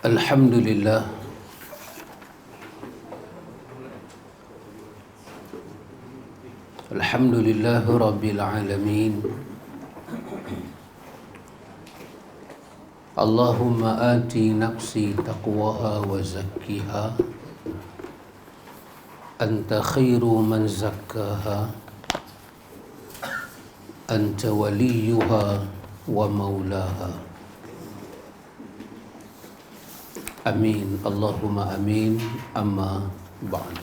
Alhamdulillah, Alhamdulillah Rabbil Alamin. Allahumma ati nafsi taqwaha wa zakkiha, anta khairu man zakkaha, anta waliyuha wa maulaha. Amin, Allahumma amin. Amma ba'du.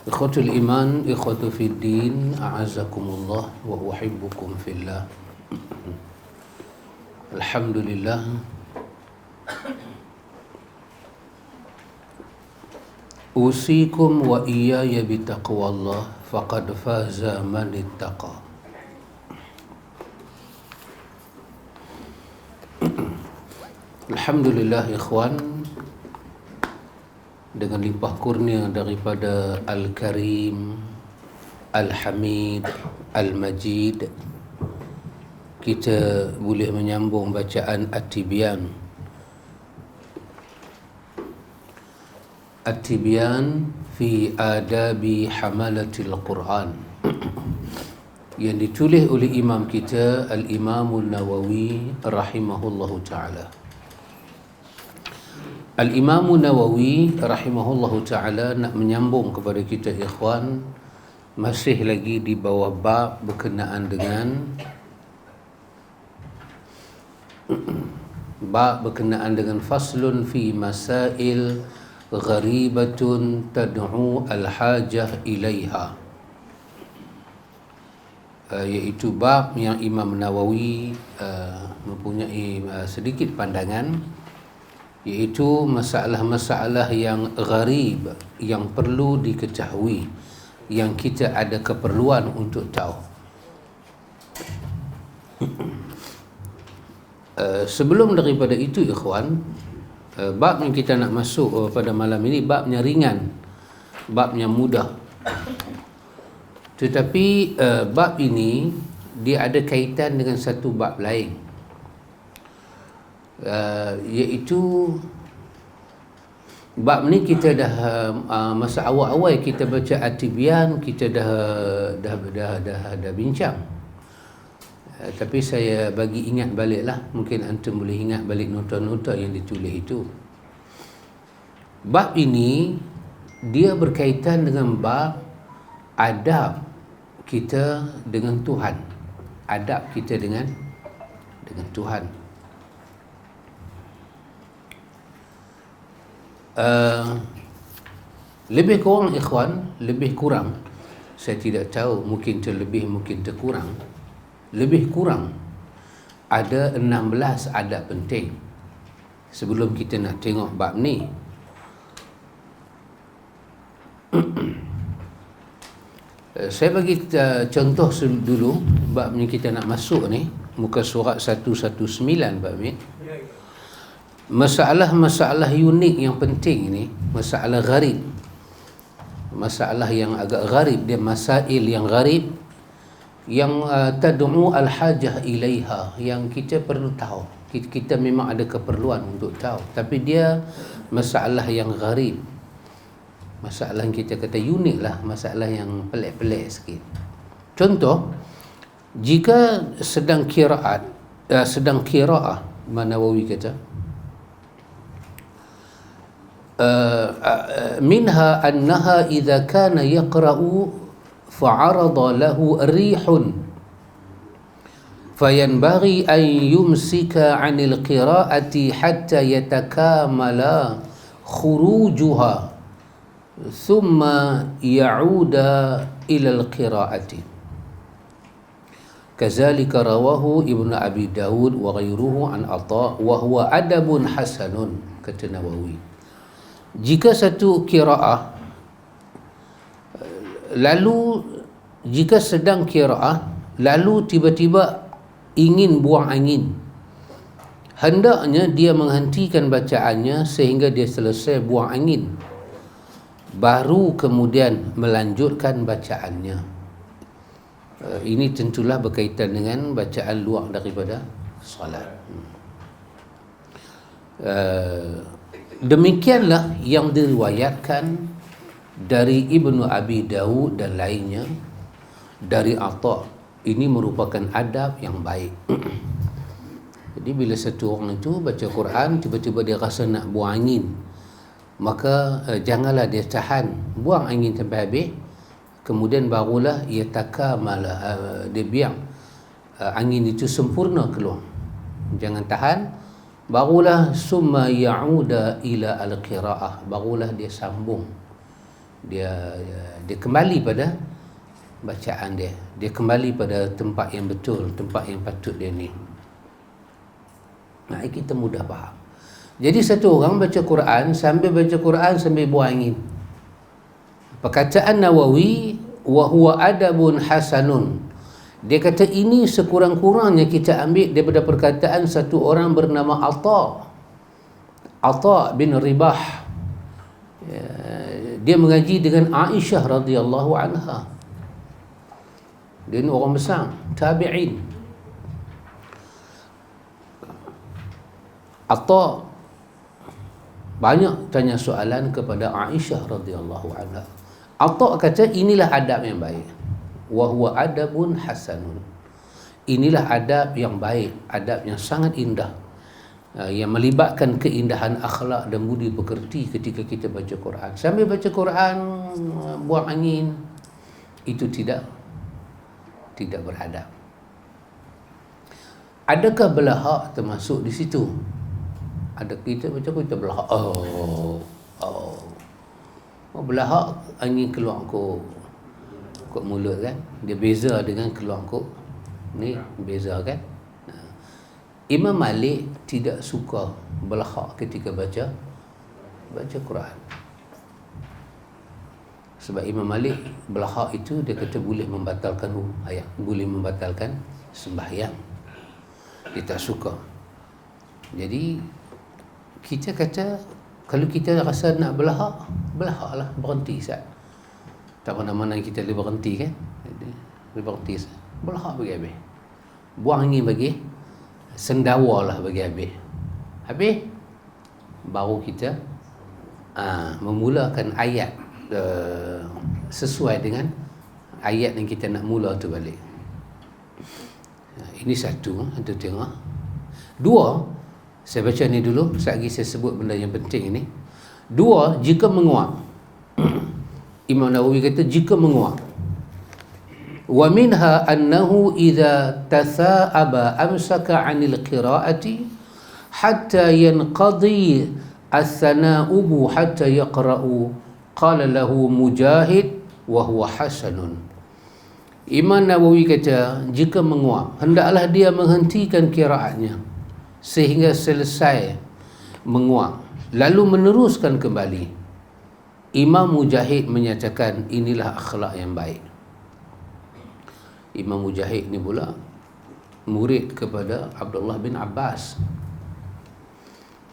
Ikhwatul iman, ikhwatu fid din, a'azakumullah wa uhibbukum fillah. Alhamdulillah, usikum wa iyaya bitaqwallah, faqad faza man ittaqa. Alhamdulillah ikhwan, dengan limpah kurnia daripada Al-Karim, Al-Hamid, Al-Majid, kita boleh menyambung bacaan At-Tibyan. At-Tibyan fi adabi hamalatil Quran, yang ditulis oleh imam kita Al-Imamul Nawawi rahimahullahu ta'ala. Al-Imam Nawawi rahimahullahu ta'ala nak menyambung kepada kita ikhwan, masih lagi di bawah bab berkenaan dengan faslun fi masail gharibatun tad'u al-hajah ilaiha, iaitu bab yang Imam Nawawi mempunyai sedikit pandangan, iaitu masalah-masalah yang gharib, yang perlu diketahui, yang kita ada keperluan untuk tahu. Sebelum daripada itu ikhwan, bab yang kita nak masuk pada malam ini babnya ringan, babnya mudah. Tetapi bab ini dia ada kaitan dengan satu bab lain, iaitu bab ni kita dah masa awal-awal kita baca At-Tibyan, kita dah bincang. Tapi saya bagi ingat baliklah, mungkin antum boleh ingat balik nota-nota yang ditulis itu. Bab ini dia berkaitan dengan bab adab kita dengan Tuhan, adab kita dengan Tuhan. Lebih kurang ikhwan, lebih kurang, saya tidak tahu, mungkin terlebih, mungkin terkurang, lebih kurang ada 16 adab penting sebelum kita nak tengok bab ni. Saya bagi contoh dulu bab ni kita nak masuk ni, muka surat 119 bab ni. Masalah-masalah unik yang penting ini, masalah gharib, masalah yang agak gharib, dia masail yang gharib, yang tad'u al-hajah ilaiha, yang kita perlu tahu, kita memang ada keperluan untuk tahu, tapi dia masalah yang gharib, masalah yang kita kata unik lah, masalah yang pelik-pelik sikit. Contoh, jika sedang qiraat, Nawawi kata, minha annaha idza kana yaqra'u fa'arada lahu rihun fayanbaghi an yumsika 'anil qira'ati hatta yatakamala khurujuha thumma ya'uda ila al-qira'ati. Kazalika rawahu Ibnu Abi Dawud wa ghairuhu an Atha wa huwa adabun hasanun, kata Nawawi. Jika satu qiraah, lalu jika sedang qiraah lalu tiba-tiba ingin buang angin, hendaknya dia menghentikan bacaannya sehingga dia selesai buang angin, baru kemudian melanjutkan bacaannya. Ini tentulah berkaitan dengan bacaan luar daripada salat. Demikianlah yang diriwayatkan dari Ibnu Abi Dawud dan lainnya dari Atha. Ini merupakan adab yang baik. Jadi bila satu orang itu baca Quran, tiba-tiba dia rasa nak buang angin, maka janganlah dia tahan, buang angin sampai habis, kemudian barulah ia takamala, dia biar angin itu sempurna keluar. Jangan tahan, barulah summa ya'uda ila al-qira'ah, barulah dia sambung, dia kembali pada bacaan dia kembali pada tempat yang betul, tempat yang patut dia ni. Nah, kita mudah faham. Jadi satu orang baca Quran, sambil baca Quran sambil buang angin. Perkataan Nawawi, wa huwa adabun hasanun, dia kata ini sekurang-kurangnya kita ambil daripada perkataan satu orang bernama Atha bin Ribah. Dia mengaji dengan Aisyah radhiyallahu anha. Dia ni orang besar, tabi'in. Atha banyak tanya soalan kepada Aisyah radhiyallahu anha. Atha kata inilah adab yang baik. Wa huwa adabun hasanun. Inilah adab yang baik, adab yang sangat indah, yang melibatkan keindahan akhlak dan budi pekerti ketika kita baca Quran. Sambil baca Quran buang angin, itu tidak beradab. Adakah belahak termasuk di situ? Ada kita baca kita belahak. Belahak angin keluar kok mulut kan. Dia beza dengan keluar kok ni, beza kan. Imam Malik tidak suka belahak ketika baca Quran. Sebab Imam Malik belahak itu dia kata boleh membatalkan ayat, boleh membatalkan sembahyang. Dia tak suka. Jadi kita kata kalau kita rasa nak belahaklah, berhenti sat. Tak mana-mana kita boleh berhenti kan? Boleh berhenti sat. Belahak bagi habis. Buang angin bagi, sendawalah bagi habis. Habis baru kita memulakan ayat sesuai dengan ayat yang kita nak mula tu balik. Ini satu, itu tengok. Dua, saya baca ni dulu, sekejap lagi saya sebut benda yang penting ini. Dua, jika menguap. Imam Nawawi kata jika menguap. Wa minha annahu idza tatha'aba amsaka 'anil qira'ati hatta yanqadi as-sana'ubu hatta yaqra'u. Qala lahu Mujahid wa huwa hasanun. Imam Nawawi kata jika menguap, hendaklah dia menghentikan qiraatnya sehingga selesai menguap, lalu meneruskan kembali. Imam Mujahid menyatakan inilah akhlak yang baik. Imam Mujahid ni pula murid kepada Abdullah bin Abbas,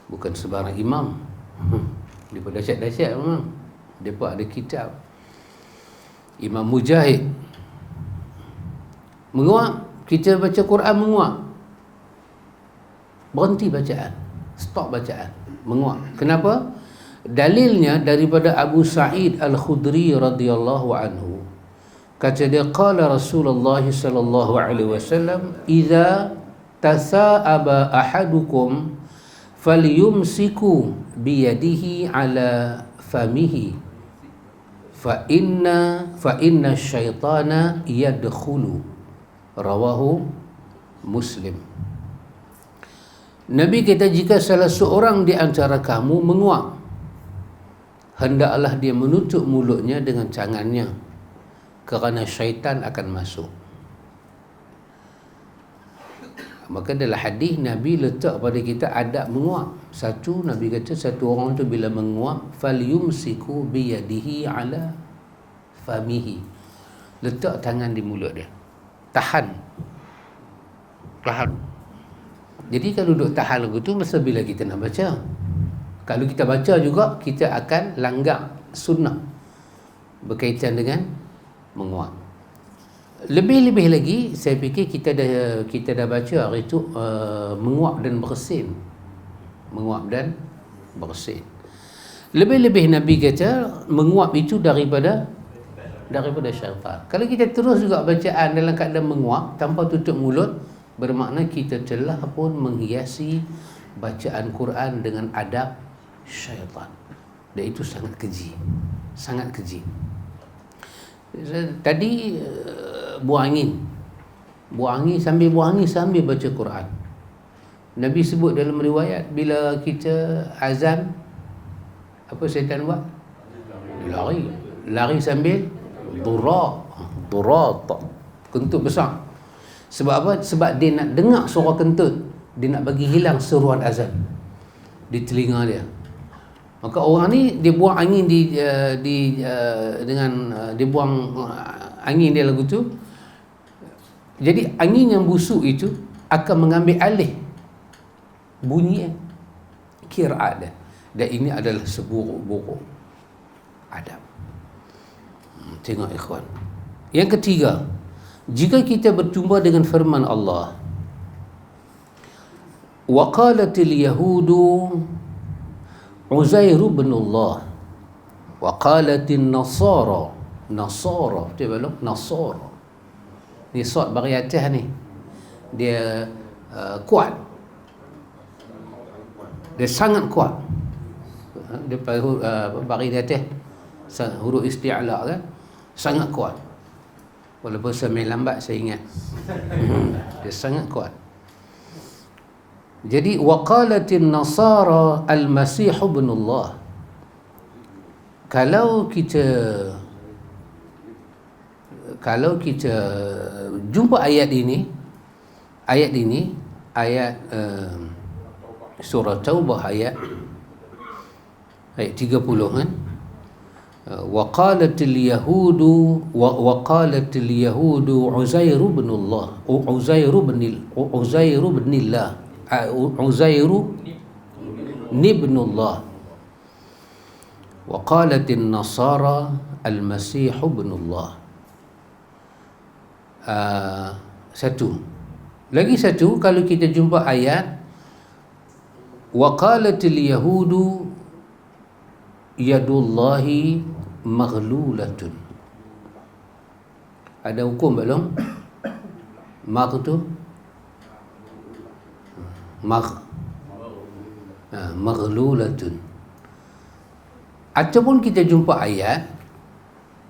bukan sebarang imam. Dia pun dahsyat-dahsyat memang. Dia pun ada kitab. Imam Mujahid menguap, kita baca Quran menguap, berhenti bacaan, stop bacaan, menguap. Kenapa? Dalilnya daripada Abu Sa'id Al-Khudri radhiyallahu anhu. Kata dia, qala Rasulullah sallallahu alaihi wasallam, idza tasa'aba ahadukum falyumsiku biyadihi ala famihi fa inna syaitana yadkhulu. Rawahu Muslim. Nabi kata jika salah seorang di antara kamu menguap, hendaklah dia menutup mulutnya dengan tangannya, kerana syaitan akan masuk. Maka dalam hadis Nabi letak pada kita adab menguap. Satu, Nabi kata satu orang tu bila menguap, falyumsiku biyadihi ala famihi, letak tangan di mulut dia, tahan. Jadi kalau duduk tahan lagu tu, masa bila kita nak baca, kalau kita baca juga kita akan langgar sunnah berkaitan dengan menguap. Lebih-lebih lagi saya fikir kita dah baca hari itu menguap dan bersin. Menguap dan bersin. Lebih-lebih Nabi kata menguap itu daripada syaitan. Kalau kita terus juga bacaan dalam keadaan menguap tanpa tutup mulut, bermakna kita telah pun menghiasi bacaan Quran dengan adab syaitan. Dan itu sangat keji. Sangat keji. Tadi buang angin sambil baca Quran. Nabi sebut dalam riwayat, bila kita azan, apa syaitan buat? Lari sambil durat, kentut besar. Sebab apa? Sebab dia nak dengar suara kentut, dia nak bagi hilang seruan azan di telinga dia. Maka orang ni dia buang angin dia buang angin dia lagu tu. Jadi angin yang busuk itu akan mengambil alih bunyi qiraat dia. Dan ini adalah seburuk-buruk adab. Tengok ikhwan. Yang ketiga, jika kita berjumpa dengan firman Allah, wa qalatil yahudu Uzair bin Allah, wa qalatin nasara betul belum? Nasara ni sod bagi atas ni dia kuat, dia sangat kuat. Dia bagi di atas huruf isti'la kan, sangat kuat. Walaupun saya main lambat saya ingat. Dia sangat kuat. Jadi waqalatin nasara al-masih ibn Allah. Kalau kita jumpa ayat ini surah Taubah ayat 30 kan. وقالت اليهود عزير بن الله عزير بن الله وقالت النصارى المسيح بن الله. Satu, kalau kita jumpa ayat waqalatil yahudu yadullahi maghlulatun, ada hukum belum? Maghlulatun. Ataupun kita jumpa ayat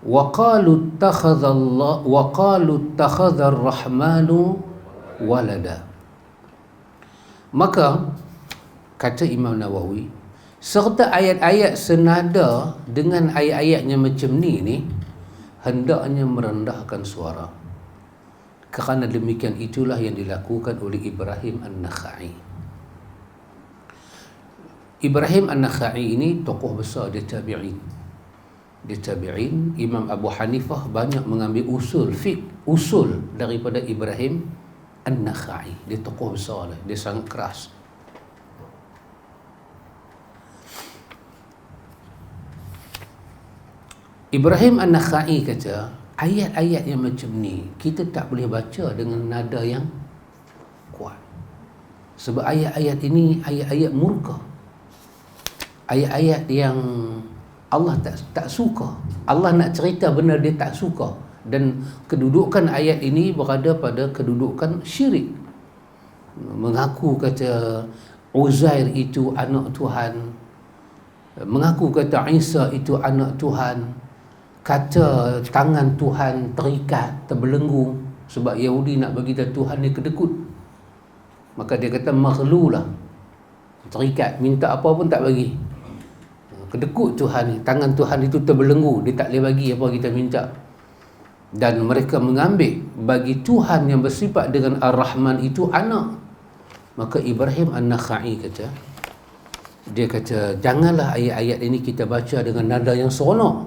waqalu ittakhadha ar-rahmanu walada. Maka kata Imam Nawawi, serta ayat-ayat senada dengan ayat-ayatnya macam ni hendaknya merendahkan suara. Kerana demikian itulah yang dilakukan oleh Ibrahim An-Nakhai. Ibrahim An-Nakhai ini tokoh besar di tabi'in. Imam Abu Hanifah banyak mengambil usul daripada Ibrahim An-Nakhai. Dia tokoh besar lah, dia sangat keras. Ibrahim An-Nakhai kata, ayat-ayat yang macam ni kita tak boleh baca dengan nada yang kuat. Sebab ayat-ayat ini ayat-ayat murka. Ayat-ayat yang Allah tak suka. Allah nak cerita benda dia tak suka. Dan kedudukan ayat ini berada pada kedudukan syirik. Mengaku kata Uzair itu anak Tuhan, mengaku kata Isa itu anak Tuhan, kata tangan Tuhan terikat, terbelenggu. Sebab Yahudi nak bagi Tuhan ni kedekut, maka dia kata maghlulah, terikat, minta apa pun tak bagi, kedekut Tuhan ni, tangan Tuhan itu terbelenggu, dia tak boleh bagi apa kita minta. Dan mereka mengambil bagi Tuhan yang bersifat dengan Ar-Rahman itu anak. Maka Ibrahim An-Nakhai kata, dia kata janganlah ayat-ayat ini kita baca dengan nada yang seronok.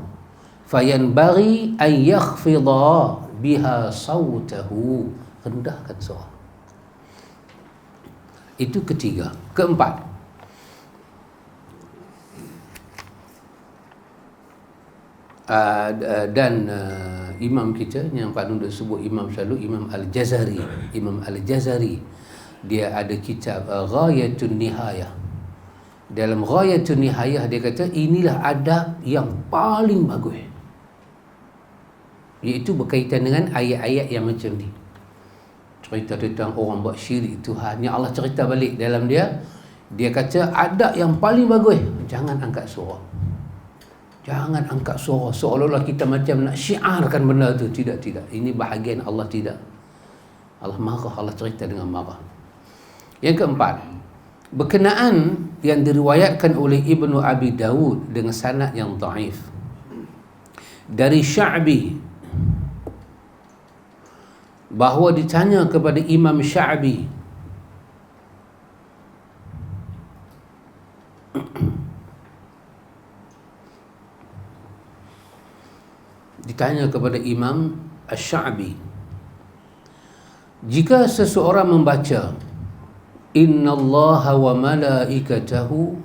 Fayanbaghi an yakhfidha biha sautahu, rendahkan suara. Itu ketiga. Keempat, imam kita yang Pak Nun sebut imam selalu, Imam Al-Jazari. Imam Al-Jazari dia ada kitab Ghayatun Nihayah. Dalam Ghayatun Nihayah dia kata inilah adab yang paling bagus, iaitu berkaitan dengan ayat-ayat yang macam ni, cerita tentang orang buat syirik Tuhan, yang Allah cerita balik dalam dia. Dia kata adab yang paling bagus, jangan angkat suara. Jangan angkat suara seolah-olah kita macam nak syiarkan benda tu. Tidak. Ini bahagian Allah tidak. Allah marah, Allah cerita dengan marah. Yang keempat, berkenaan yang diriwayatkan oleh Ibnu Abi Dawud dengan sanad yang dhaif dari Sya'bi, bahawa ditanya kepada Imam Sya'bi, Imam Asy-Sya'bi, jika seseorang membaca innallaha wa malaikatahu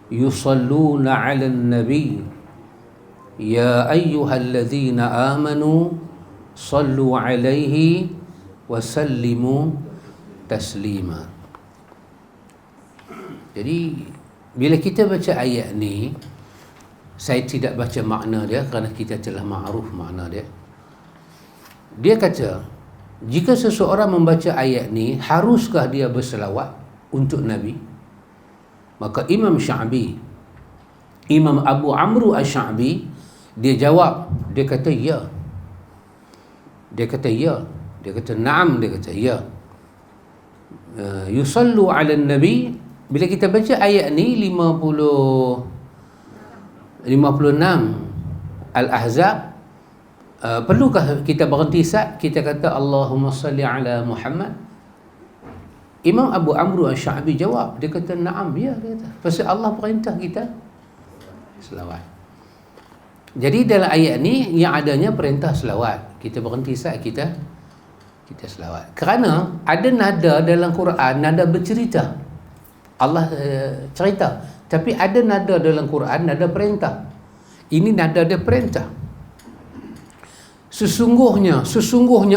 yusalluna 'alan nabi ya ayyuhalladzina amanu sallu 'alaihi wa sallimu taslima. Jadi bila kita baca ayat ni, saya tidak baca makna dia kerana kita telah ma'ruf makna dia. Dia kata, jika seseorang membaca ayat ni, haruskah dia berselawat untuk Nabi? Maka Imam Sya'bi, Imam Abu Amru Asy-Sya'bi, dia jawab, dia kata ya. Dia kata ya. Dia kata na'am, dia kata ya. Yusallu 'alan nabi. Bila kita baca ayat ni 56 Al-Ahzab, perlukah kita berhenti saat kita kata Allahumma salli ala Muhammad? Imam Abu Amru Asy-Sya'bi jawab, dia kata na'am, ya, dia kata. Pasal Allah perintah kita selawat. Jadi dalam ayat ni yang adanya perintah selawat. Kita berhenti saat kita selawat. Kerana ada nada dalam Quran, nada bercerita. Allah cerita, tapi ada nada dalam Quran, nada perintah. Ini nada dia perintah. Sesungguhnya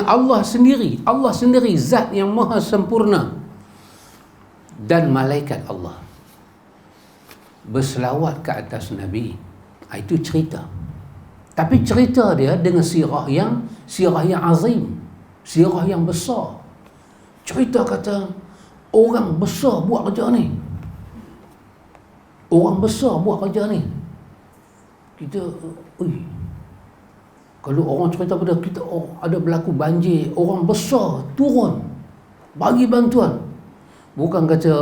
Allah sendiri zat yang maha sempurna, dan malaikat Allah berselawat ke atas Nabi. Itu cerita. Tapi cerita dia dengan sirah yang azim, sirah yang besar. Cerita kata orang besar buat kerja ni. Orang besar buat kerja ni. Kita, kalau orang cerita pada kita, ada berlaku banjir, orang besar turun bagi bantuan. Bukan kata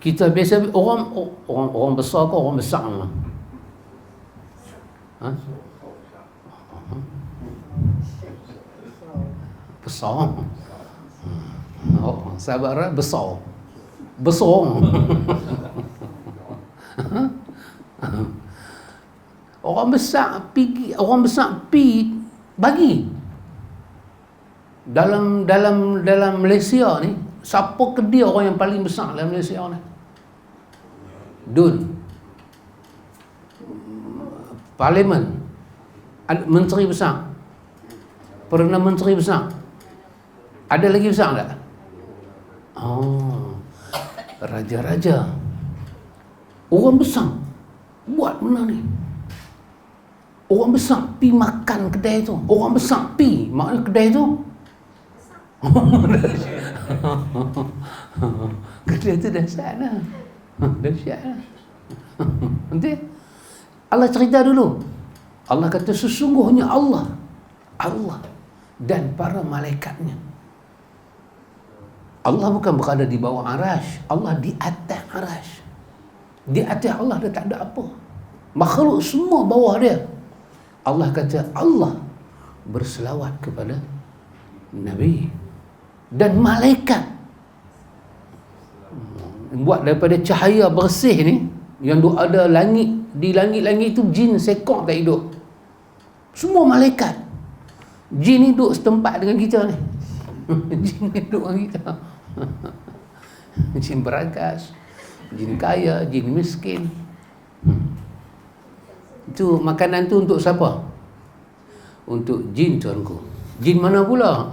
kita biasa orang besar ke orang besar lah. Ha? Besar. Sabar, besar. Orang besar pi bagi. Dalam Malaysia ni, siapa ke dia orang yang paling besar dalam Malaysia ni? Dun. Parlimen. Menteri besar. Perdana Menteri besar. Ada lagi besar tak? Raja-raja. Orang besar buat benda ni. Orang besar pi makan kedai tu. Orang besar pi, maknanya kedai tu kedai tu dahsyat lah. Dahsyat lah. Nanti Allah cerita dulu. Allah kata sesungguhnya Allah dan para malaikatnya. Allah bukan berada di bawah arash, Allah di atas arash. Di atas Allah dia tak ada apa. Makhluk semua bawah dia. Allah kata Allah berselawat kepada Nabi dan malaikat. Buat daripada cahaya bersih ni, yang ada langit, di langit-langit itu jin sekok tak hidup. Semua malaikat. Jin ni duduk setempat dengan kita ni. Jin ni duduk dengan kita. Jin beragas, jin kaya, jin miskin. Itu makanan tu untuk siapa? untuk jin tuanku. Jin mana pula?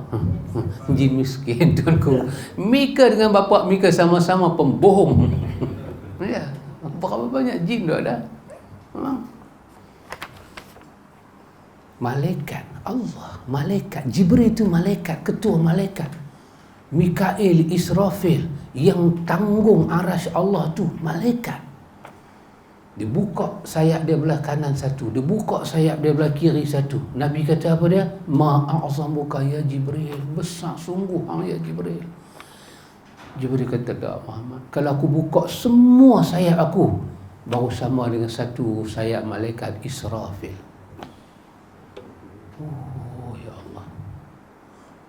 Jin miskin tuanku. Mika dengan bapa Mika sama-sama pembohong. Ya, berapa banyak jin dah ada. Malaikat Allah, malaikat Jibril itu malaikat, ketua malaikat. Mikail, Israfil yang tanggung arasy Allah tu malaikat. Dia buka sayap dia belah kanan satu, dia buka sayap dia belah kiri satu. Nabi kata apa dia? Ma'azamuka ya Jibril, besar sungguh hang ya Jibril. Jibril kata, tak Muhammad, kalau aku buka semua sayap aku, baru sama dengan satu sayap malaikat Israfil. Oh ya Allah.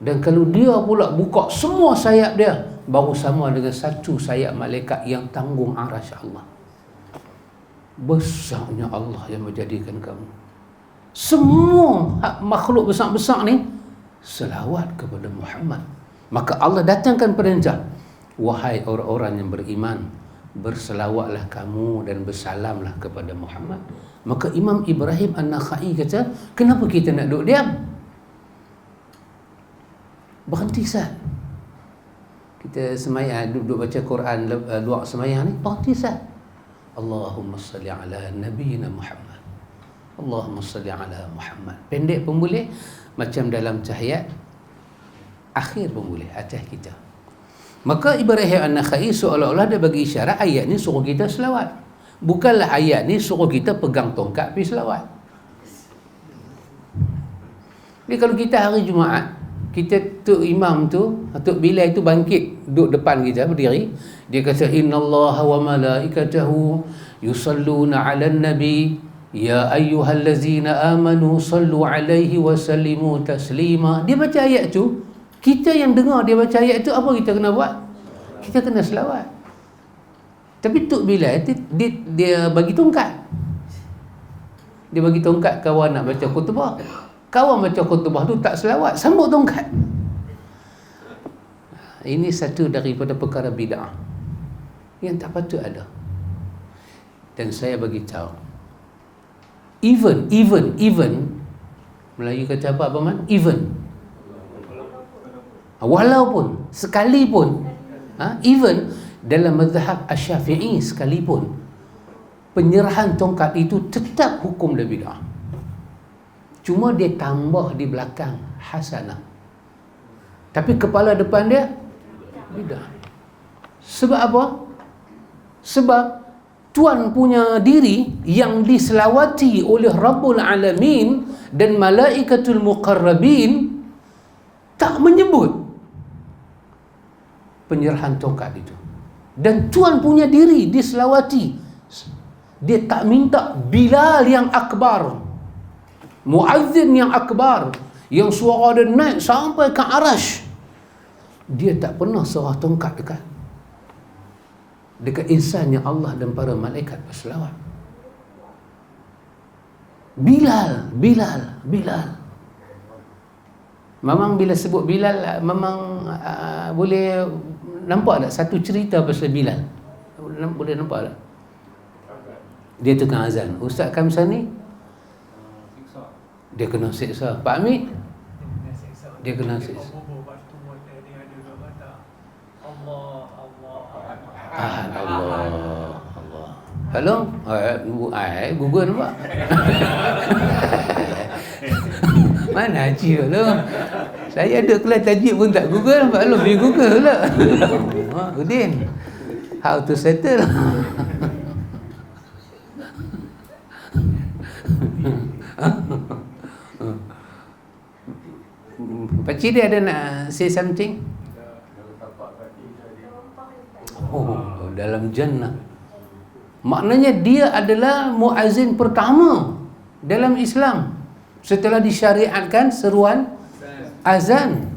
Dan kalau dia pula buka semua sayap dia, baru sama dengan satu sayap malaikat yang tanggung arasy Allah. Besarnya Allah yang menjadikan kamu. Semua makhluk besar-besar ni selawat kepada Muhammad. Maka Allah datangkan perintah, wahai orang-orang yang beriman, berselawatlah kamu dan bersalamlah kepada Muhammad. Maka Imam Ibrahim An-Nakhai kata, kenapa kita nak duduk diam? Berhenti sat. Kita semayang, duduk baca Quran, luar semayang ni, berhenti sat. Allahumma salli ala Nabiina Muhammad. Allahumma salli ala Muhammad. Pendek pun boleh, macam dalam tahiyat, akhir pun boleh, atas kita. Maka Ibrahim An-Nakhai seolah-olah dia bagi isyarat ayat ni suruh kita selawat. Bukanlah ayat ni suruh kita pegang tongkat pergi selawat. Jadi kalau kita hari Jumaat, kita Tok Imam tu, Tok Bilal tu bangkit duduk depan kita berdiri, dia kata innallaha wa malaikatahu yusalluna 'alan nabi ya ayyuhallazina amanu sallu 'alaihi wa sallimu taslima. Dia baca ayat tu, kita yang dengar dia baca ayat tu, apa kita kena buat? Kita kena selawat. Tapi Tok Bilal dia bagi tongkat. Dia bagi tongkat kawan nak baca khutbah. Kawan baca khutbah tu tak selawat, sambut tongkat. Ini satu daripada perkara bid'ah yang tak patut ada. Dan saya bagi tahu, even Melayu kata apa Man? Even, walaupun, sekalipun, even dalam mazhab Asy-Syafi'i sekalipun, penyerahan tongkat itu tetap hukum dia bid'ah. Cuma dia tambah di belakang hasanah, tapi kepala depan dia bid'ah. Sebab apa? Sebab Tuan punya diri yang diselawati oleh Rabbul Alamin dan malaikatul muqarrabin tak menyebut penyerahan tongkat itu. Dan Tuan punya diri diselawati, dia tak minta Bilal yang akbar, muazzin yang akbar, yang suara dia naik sampai ke arasy. Dia tak pernah serah tongkat dekat insan yang Allah dan para malaikat berselawat. Bilal. Memang bila sebut Bilal, memang boleh nampak tak satu cerita pasal Bilal? Boleh nampak tak? Dia tukang azan. Ustaz Kamsan ni dia kena seksa. Pak Amir dia kena seksa. Allah. Kalau Google nampak. Mana haji tu? Saya ada kelas tajwid pun tak Google, nampak lu pergi Google pula. Udin, how to settle? Pakcik dia ada nak say something? Oh, dalam jannah. Maknanya dia adalah muazzin pertama dalam Islam setelah disyariatkan seruan azan.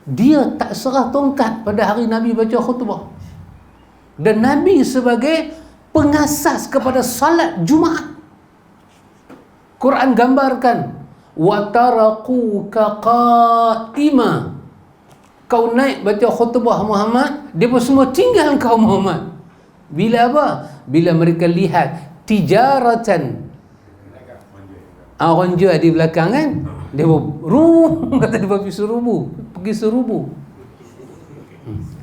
Dia tak serah tongkat pada hari Nabi baca khutbah. Dan Nabi sebagai pengasas kepada salat Jumaat. Quran gambarkan wa taraquka qa'ima. Kau naik baca khutbah Muhammad, dia pun semua tinggal kau Muhammad. Bila apa? Bila mereka lihat tijaratan Orang jual di belakang kan, dia kata dia pergi serubu.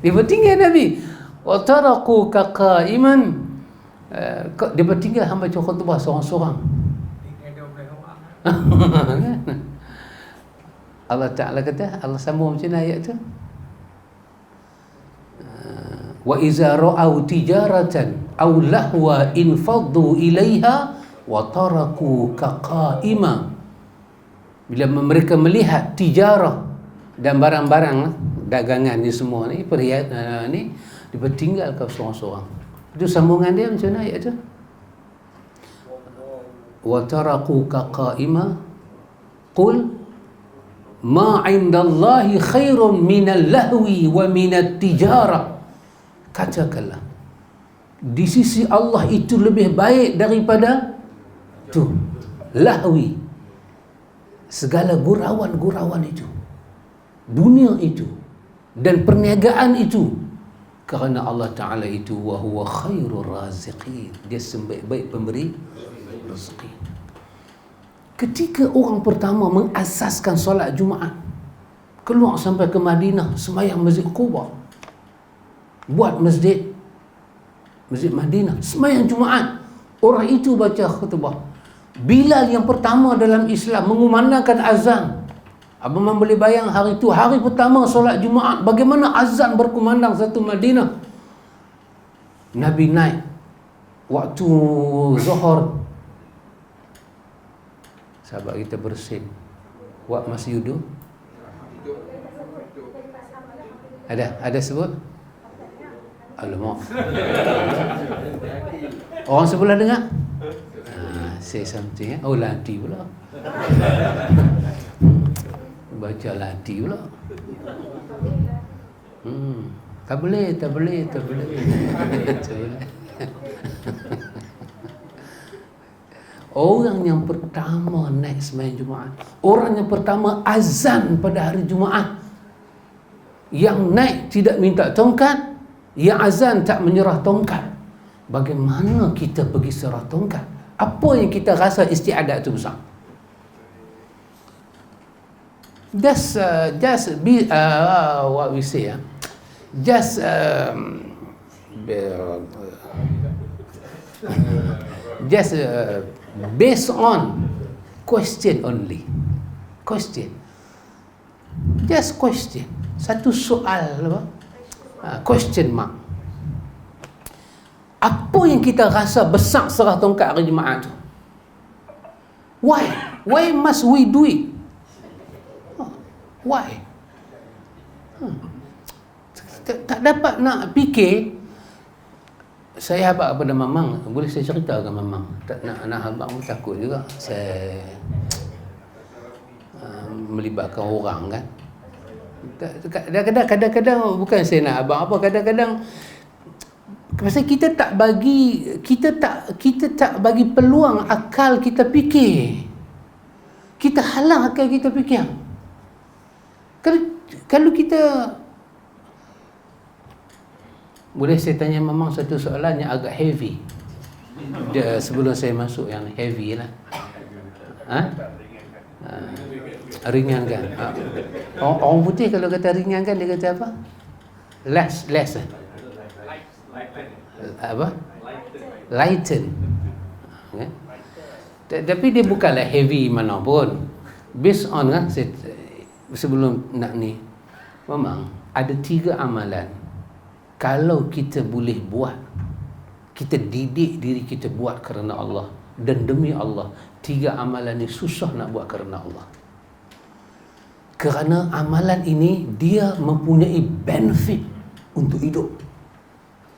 Dia bertinggal Nabi. Wa tarakuka qa'iman. Dia bertinggal hamba baca khutbah seorang-seorang. Allah Ta'ala kata, Allah sambung macam mana ayat tu? Wa iza ra'au tijaratan aw lahwa infaddu ilaiha wa tarakuka qa'ima. Bila mereka melihat tijarah dan barang-barang dagangan ni semua ni, perhiasan ni, dia bertinggal kau seorang-seorang. Itu sambungan dia macam mana ayat tu? Wa tarakuka qa'ima qul ma 'indallahi khairun minal lahwi wa minat tijarah. Katakanlah, di sisi Allah itu lebih baik daripada tu lahwi, segala gurauan-gurauan itu, dunia itu dan perniagaan itu, kerana Allah Ta'ala itu wa huwa khairur raziqin, dia sebaik-baik pemberi rezeki. Ketika orang pertama mengasaskan solat Jumaat, keluar sampai ke Madinah, sembahyang Masjid Quba, buat masjid Madinah, sembahyang Jumaat, orang itu baca khutbah. Bilal yang pertama dalam Islam mengumandangkan azan. Abang boleh bayang hari itu, hari pertama solat Jumaat, bagaimana azan berkumandang satu Madinah. Nabi naik waktu Zuhur, sahabat kita bersin, buat masih duduk. Ada sebut? Alamak. Orang sebelah dengar? Say something. Oh, lati pula. Baca lati pula. Tak boleh. Orang yang pertama naik sembahyang Jumaat, orang yang pertama azan pada hari Jumaat, yang naik tidak minta tongkat, yang azan tak menyerah tongkat. Bagaimana kita pergi serah tongkat? Apa yang kita rasa istiadat tu besar? Just be what we say, just based on question only. Just question. Satu soal apa? Question mark. Apa yang kita rasa besar serah tongkat hari Jumaat tu? Why must we do it? Why? Tak dapat nak fikir. Saya habaq kepada Mamang, boleh saya cerita ke Mamang? Tak nak habaq pun takut juga. Saya melibatkan orang kan. Kadang-kadang bukan saya nak abang apa, kadang-kadang pasal kita tak bagi peluang akal kita fikir. Kita halang akal kita fikir. Kalau kita, boleh saya tanya Mamang satu soalan yang agak heavy sebelum saya masuk yang heavy lah. Ringan kan? Orang putih kalau kata ringan kan, dia kata apa? Less apa? Lighten. Okay? Tapi dia bukanlah heavy mana pun. Based on kan, sebelum nak ni, memang ada 3 amalan. Kalau kita boleh buat, kita didik diri kita buat kerana Allah, dan demi Allah, 3 amalan ni susah nak buat kerana Allah. Kerana amalan ini dia mempunyai benefit untuk hidup.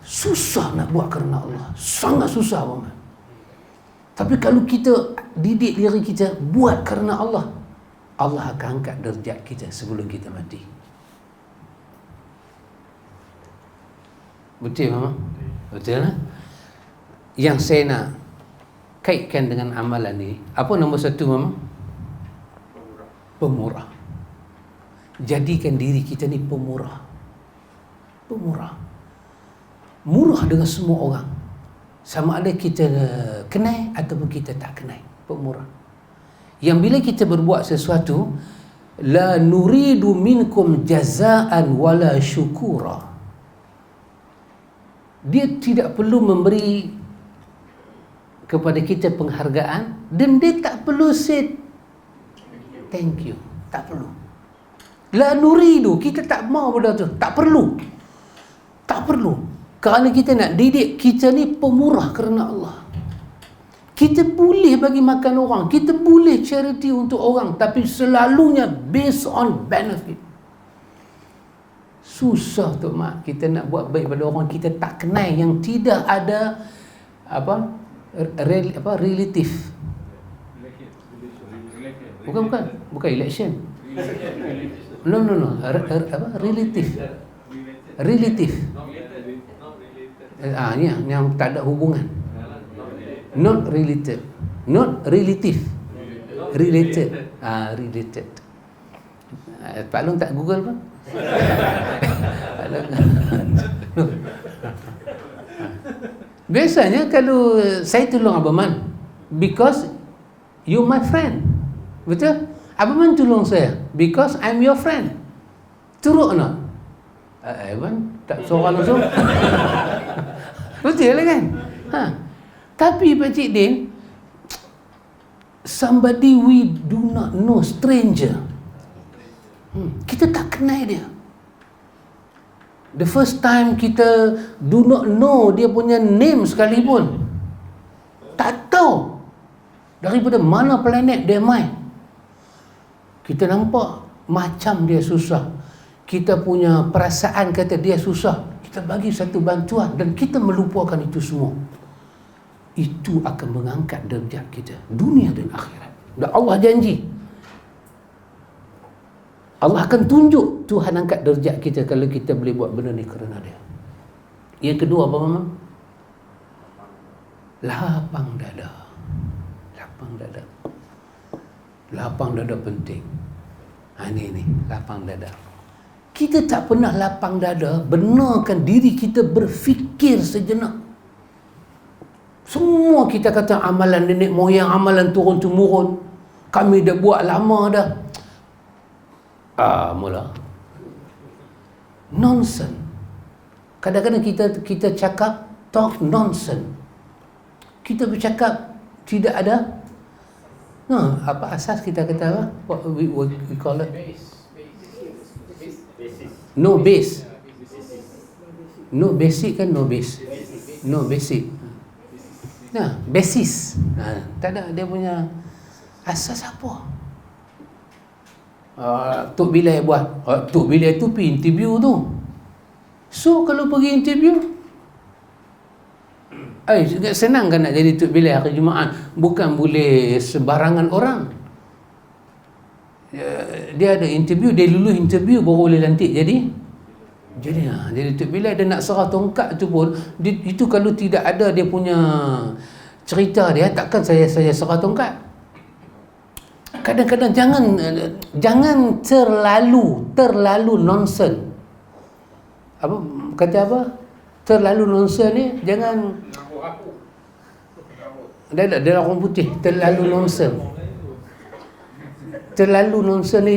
Susah nak buat kerana Allah, sangat susah banget. Tapi kalau kita didik diri kita buat kerana Allah, Allah akan angkat darjat kita sebelum kita mati. Betul Mama? Betul lah. Yang saya nak kaitkan dengan amalan ni, apa nombor 1 Mama? Pemurah. Jadikan diri kita ni pemurah. Murah dengan semua orang, sama ada kita kenal ataupun kita tak kenal. Pemurah. Yang bila kita berbuat sesuatu, la nuridu minkum jazaan wala syukura. Dia tidak perlu memberi kepada kita penghargaan, dan dia tak perlu say thank you. Tak perlu. La nuridu, kita tak mau benda tu. Tak perlu. Tak perlu. Kerana kita nak didik kita ni pemurah kerana Allah. Kita boleh bagi makan orang, kita boleh charity untuk orang, tapi selalunya based on benefit. Susah tu mak, kita nak buat baik pada orang kita tak kenal, yang tidak ada relatif. Bukan election. No. Relatif. Ni yang tak ada hubungan. Not related. Not relative. Related. Related. Pak Long tak Google pun? Biasanya kalau saya tolong Abang Man, because you my friend. Betul? Abang Man tolong saya because I'm your friend. Turut tak? Abang tak seorang langsung. Betul lah kan? Tapi Pakcik Din, somebody we do not know, stranger, kita tak kenal dia. The first time kita do not know dia punya name sekalipun, tak tahu daripada mana planet dia main. Kita nampak macam dia susah, kita punya perasaan kata dia susah, kita bagi satu bantuan dan kita melupakan itu semua. Itu akan mengangkat darjat kita dunia dan akhirat. Dan Allah janji, Allah akan tunjuk Tuhan angkat darjat kita kalau kita boleh buat benda ni kerana dia. Yang kedua apa Mama? Lapang dada. Lapang dada. Lapang dada penting. Ini lapang dada. Kita tak pernah lapang dada benarkan diri kita berfikir sejenak. Semua kita kata amalan nenek moyang, amalan turun-temurun, kami dah buat lama dah. Mula nonsense. Kadang-kadang kita cakap talk nonsense. Kita bercakap tidak ada apa asas kita kata apa? What we call it? No base. No basic kan, no base. No basic. Basis. Tak ada dia punya asas apa. Tok Bilal buat. Tok Bilal tu pergi interview tu. So kalau pergi interview, senang kan nak jadi Tok Bilal hari Jumaat. Bukan boleh sembarangan orang. Dia ada interview, dia lulus interview baru boleh lantik jadi Tok Bilal. Dia nak serah tongkat tu pun, itu kalau tidak ada dia punya cerita dia, takkan saya serah tongkat. Kadang-kadang jangan terlalu nonsense. Terlalu nonsense ni jangan. Dia orang putih terlalu nonsense. Terlalu nonsense ni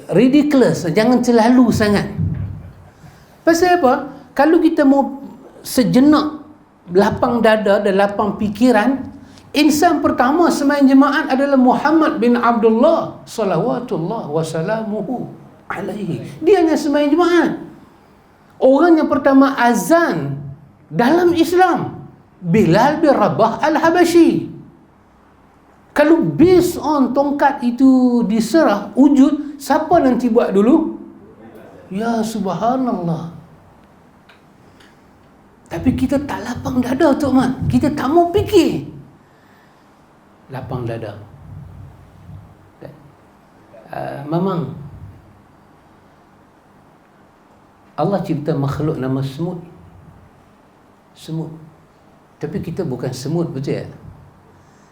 ridiculous. Jangan terlalu sangat. Pasal apa? Kalau kita mau sejenak lapang dada dan lapang fikiran, insan pertama sembahyang jemaat adalah Muhammad bin Abdullah salawatullah wasalamuhu alaihi. Dia hanya sembahyang jemaat. Orang yang pertama azan dalam Islam, Bilal bin Rabah al-Habashi. Kalau based on tongkat itu diserah wujud, siapa nanti buat dulu? Ya subhanallah. Tapi kita tak lapang dada Tok Mat. Kita tak mau fikir. Lapang dada. Memang Allah cipta makhluk nama semut. Semut. Tapi kita bukan semut, betul tak?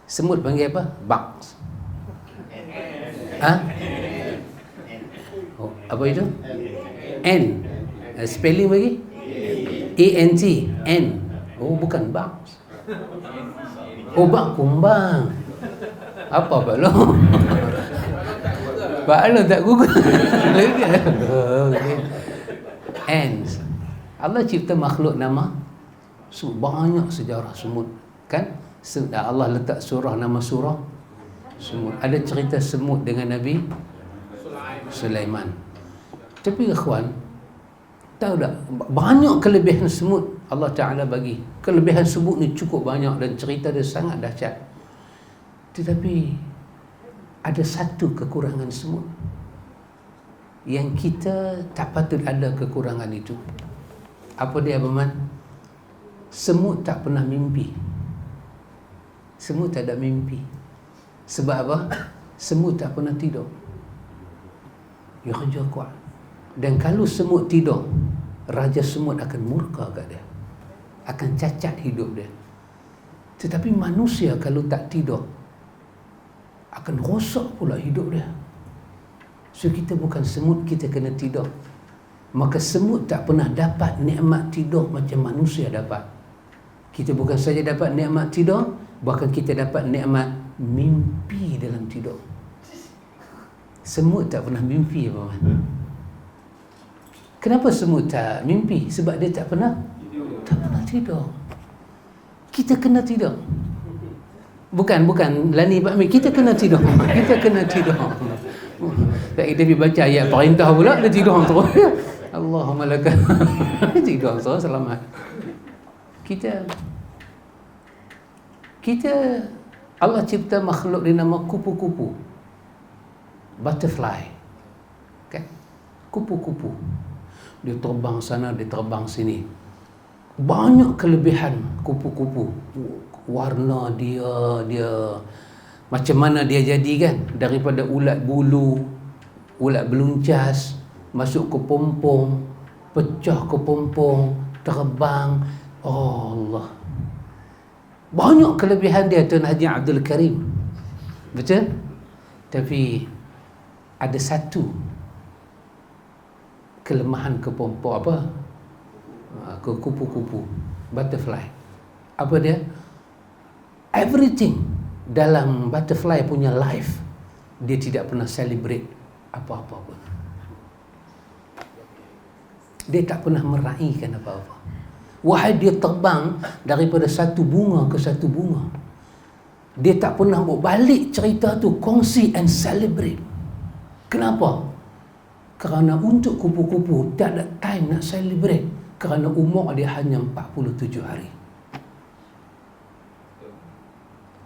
Semut panggil apa? Bugs. Apa itu? N. Spelling bagi? A-N-T. N. Oh, bukan bak. Oh, bak kumbang. Apa Pak Long? Pak Long tak Google. Ants. Allah cipta makhluk nama semut. Banyak sejarah semut. Kan? Allah letak surah nama surah semut. Ada cerita semut dengan Nabi Sulaiman. Tapi ikhwan, tahu tak, banyak kelebihan semut Allah Ta'ala bagi. Kelebihan semut ni cukup banyak dan cerita dia sangat dahsyat. Tetapi ada satu kekurangan semut yang kita tak patut ada kekurangan itu. Apa dia, Abang? Semut tak pernah mimpi. Semut tak ada mimpi. Sebab apa? Semut tak pernah tidur. Dia kerja kuat. Dan kalau semut tidur, raja semut akan murka kat dia, akan cacat hidup dia. Tetapi manusia kalau tak tidur, akan rosak pula hidup dia. So kita bukan semut, kita kena tidur. Maka semut tak pernah dapat nikmat tidur macam manusia dapat. Kita bukan saja dapat nikmat tidur, bahkan kita dapat nikmat mimpi dalam tidur. Semut tak pernah mimpi, Abang. Kenapa semut tak mimpi? Sebab dia tak pernah tidur. Kita kena tidur. Bukan Lani Pak Mik, kita kena tidur. Kita kena tidur. Tak kita pergi baca ayat perintah pula, dia tidur terus. Allahumma laka. Tidur terus selamat. Kita Allah cipta makhluk dinama kupu-kupu. Butterfly. Kan? Kupu-kupu. Dia terbang sana, dia terbang sini. Banyak kelebihan kupu-kupu. Warna dia macam mana dia jadi, kan? Daripada ulat bulu, ulat beluncas, masuk ke pompong, pecah ke pompong, terbang. Oh Allah. Banyak kelebihan dia, Tuan Haji Abdul Karim. Betul? Tapi ada satu kelemahan ke pompong, apa? Ke kupu-kupu, butterfly. Apa dia? Everything dalam butterfly punya life, dia tidak pernah celebrate apa-apa pun. Dia tak pernah meraihkan apa-apa. Wahai dia terbang daripada satu bunga ke satu bunga, dia tak pernah bawa balik cerita tu, kongsi and celebrate. Kenapa? Kerana untuk kupu-kupu tak ada time nak celebrate, kerana umur dia hanya 47 hari.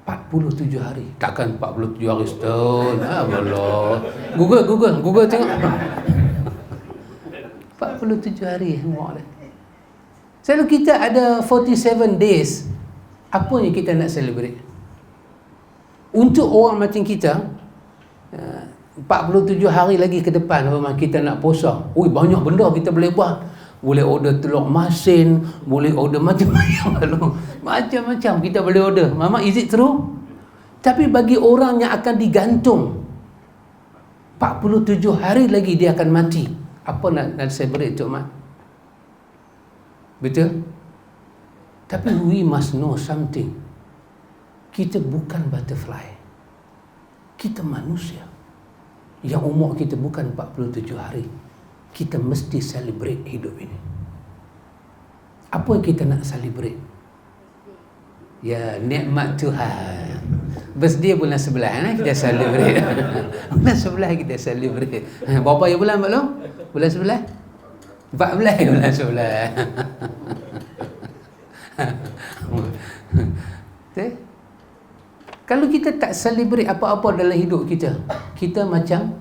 47 hari. Takkan 47 hari setahun. Allah. Google tengok. 47 hari umur dia. Selalu kita ada 47 days. Apa yang kita nak celebrate? Untuk orang macam kita, 47 hari lagi ke depan memang kita nak puasa. Ui, banyak benda kita boleh buat. Boleh order telur masin, boleh order macam-macam kita boleh order. Mama, is it true? Tapi bagi orang yang akan digantung 47 hari lagi dia akan mati, apa nak celebrate, Cik Mat? Betul? Tapi we must know something. Kita bukan butterfly. Kita manusia yang umur kita bukan 47 hari. Kita mesti celebrate hidup ini. Apa yang kita nak celebrate? Ya, nikmat Tuhan. Birthday bulan 11 kita celebrate. Bulan 11 kita celebrate. Berapa ya bulan, Pak Long? Bulan 11? 14 bulan 11. Kalau kita tak celebrate apa-apa dalam hidup kita, kita macam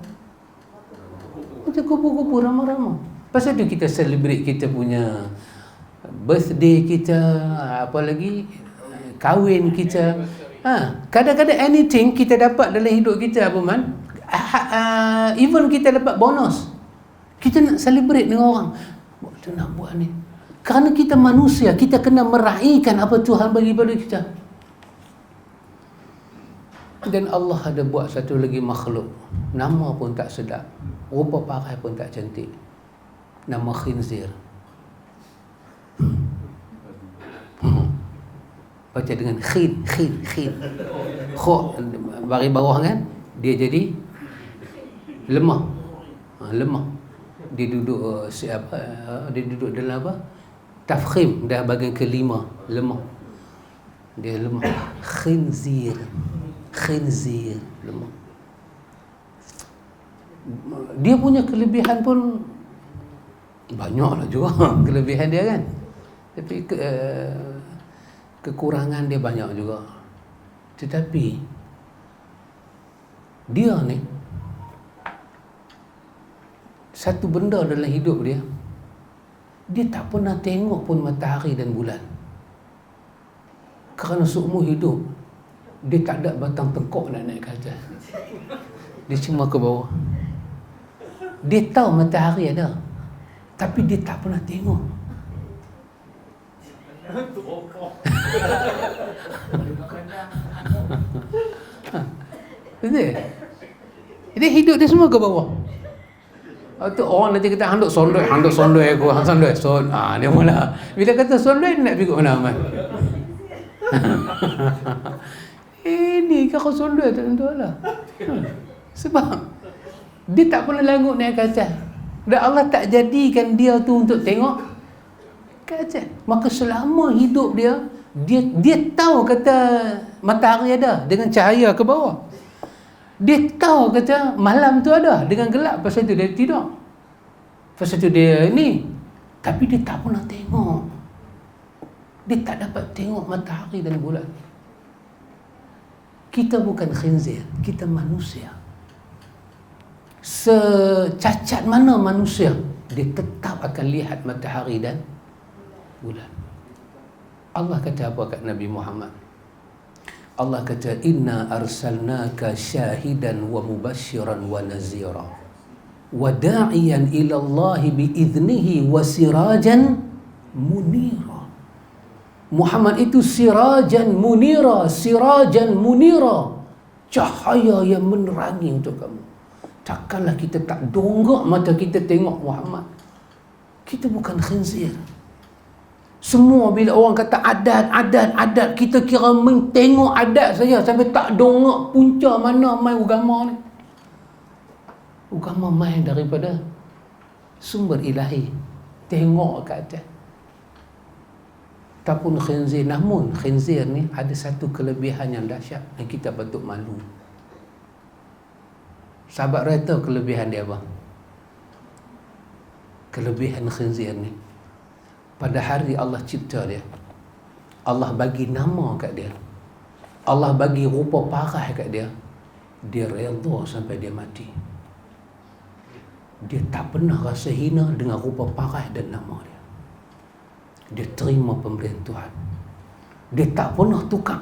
kupu-kupu ramah-ramah. Pasal tu kita celebrate kita punya birthday kita, apa lagi, kahwin kita. Kadang-kadang anything kita dapat dalam hidup kita, apa man, even kita dapat bonus, kita nak celebrate dengan orang. Kita nak buat ni kerana kita manusia, kita kena meraihkan apa Tuhan bagi pada kita. Dan Allah ada buat satu lagi makhluk, nama pun tak sedap, rupa parai pun tak cantik, nama khinzir. baca dengan khin. Kho bari bawah kan, dia jadi lemah. Lemah. Dia duduk dia duduk dalam apa? Tafkhim, dah bahagian kelima, lemah. Dia lemah. Khinzir, lemah. Dia punya kelebihan pun banyaklah juga kelebihan dia kan. Tapi kekurangan dia banyak juga. Tetapi dia ni satu benda dalam hidup dia, dia tak pernah tengok pun matahari dan bulan. Kerana seumur hidup dia tak ada batang tengkok nak naik ke atas. Dia cuma ke bawah. Dia tahu matahari ada, tapi dia tak pernah tengok. Betul? Jadi hidup dia semua ke bawah. Tu orang nanti kata handuk sondoi aku, sondoi. Dia mula. Bila kata sondoi nak pergi ke mana aman? Ini kau sondoi tak tentulah. Sebab dia tak pernah langgut naik ke atas. Dan Allah tak jadikan dia tu untuk tengok ke atas. Maka selama hidup dia tahu kata matahari ada dengan cahaya ke bawah. Dia tahu kata malam tu ada dengan gelap, pasal tu dia tidur. Pasal tu dia ni. Tapi dia tak pernah tengok. Dia tak dapat tengok matahari dan bulan. Kita bukan khinzir, kita manusia. Secacat mana manusia, dia tetap akan lihat matahari dan bulan. Allah kata apa kat Nabi Muhammad? Allah kata, inna arsalnaka syahidan wa mubashiran wa nazira wa da'iyan ila Allah biiznihi wa sirajan munira. Muhammad itu sirajan munira, cahaya yang menerangi untuk kamu. Takkanlah kita tak donggak mata kita tengok Muhammad. Kita bukan khinzir. Semua bila orang kata adat, kita kira tengok adat saja sampai tak dongak punca mana main agama ni. Agama main daripada sumber ilahi. Tengok ke atas. Tak pun khinzir. Namun khinzir ni ada satu kelebihan yang dahsyat yang kita patut malu. Sahabat Rai tahu kelebihan dia apa? Kelebihan khinzir ni, pada hari Allah cipta dia, Allah bagi nama kat dia, Allah bagi rupa parah kat dia, dia redha sampai dia mati. Dia tak pernah rasa hina dengan rupa parah dan nama dia. Dia terima pemberian Tuhan. Dia tak pernah tukar.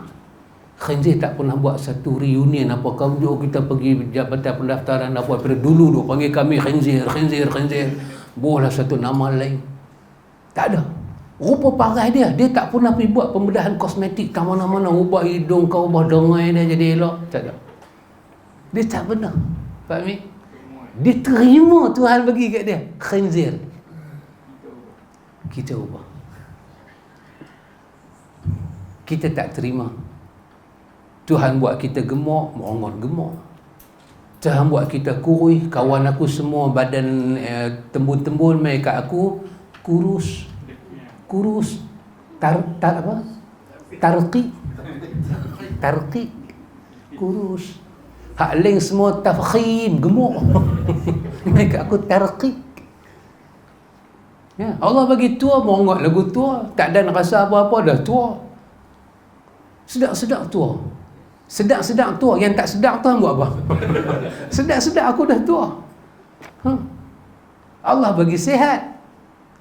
Khinzir tak pernah buat satu reunion apa, kau jom kita pergi jabatan pendaftaran apa, pada dulu panggil kami khinzir. Buatlah satu nama lain. Tak ada. Rupa parah dia tak pernah pergi buat pembedahan kosmetik tak mana-mana, ubah hidung kau, ubah dengai dia jadi elok. Tak ada. Dia tak pernah. Faham ni? Dia terima Tuhan bagi kat dia khinzir. Kita ubah. Kita tak terima. Tuhan buat kita gemuk, merongot gemuk. Tuhan buat kita kurus, kawan aku semua badan tembun-tembun, mai kat aku kurus. Tarqi kurus. Hak lain semua tafkhim, gemuk. Mai kat aku tarqi. Ya, Allah bagi tua, merongot lagu tua, tak ada nak rasa apa-apa, dah tua. Sedap-sedap tua. Sedap-sedap tua. Yang tak sedap tu buat apa? Sedap-sedap aku dah tua. Allah bagi sihat,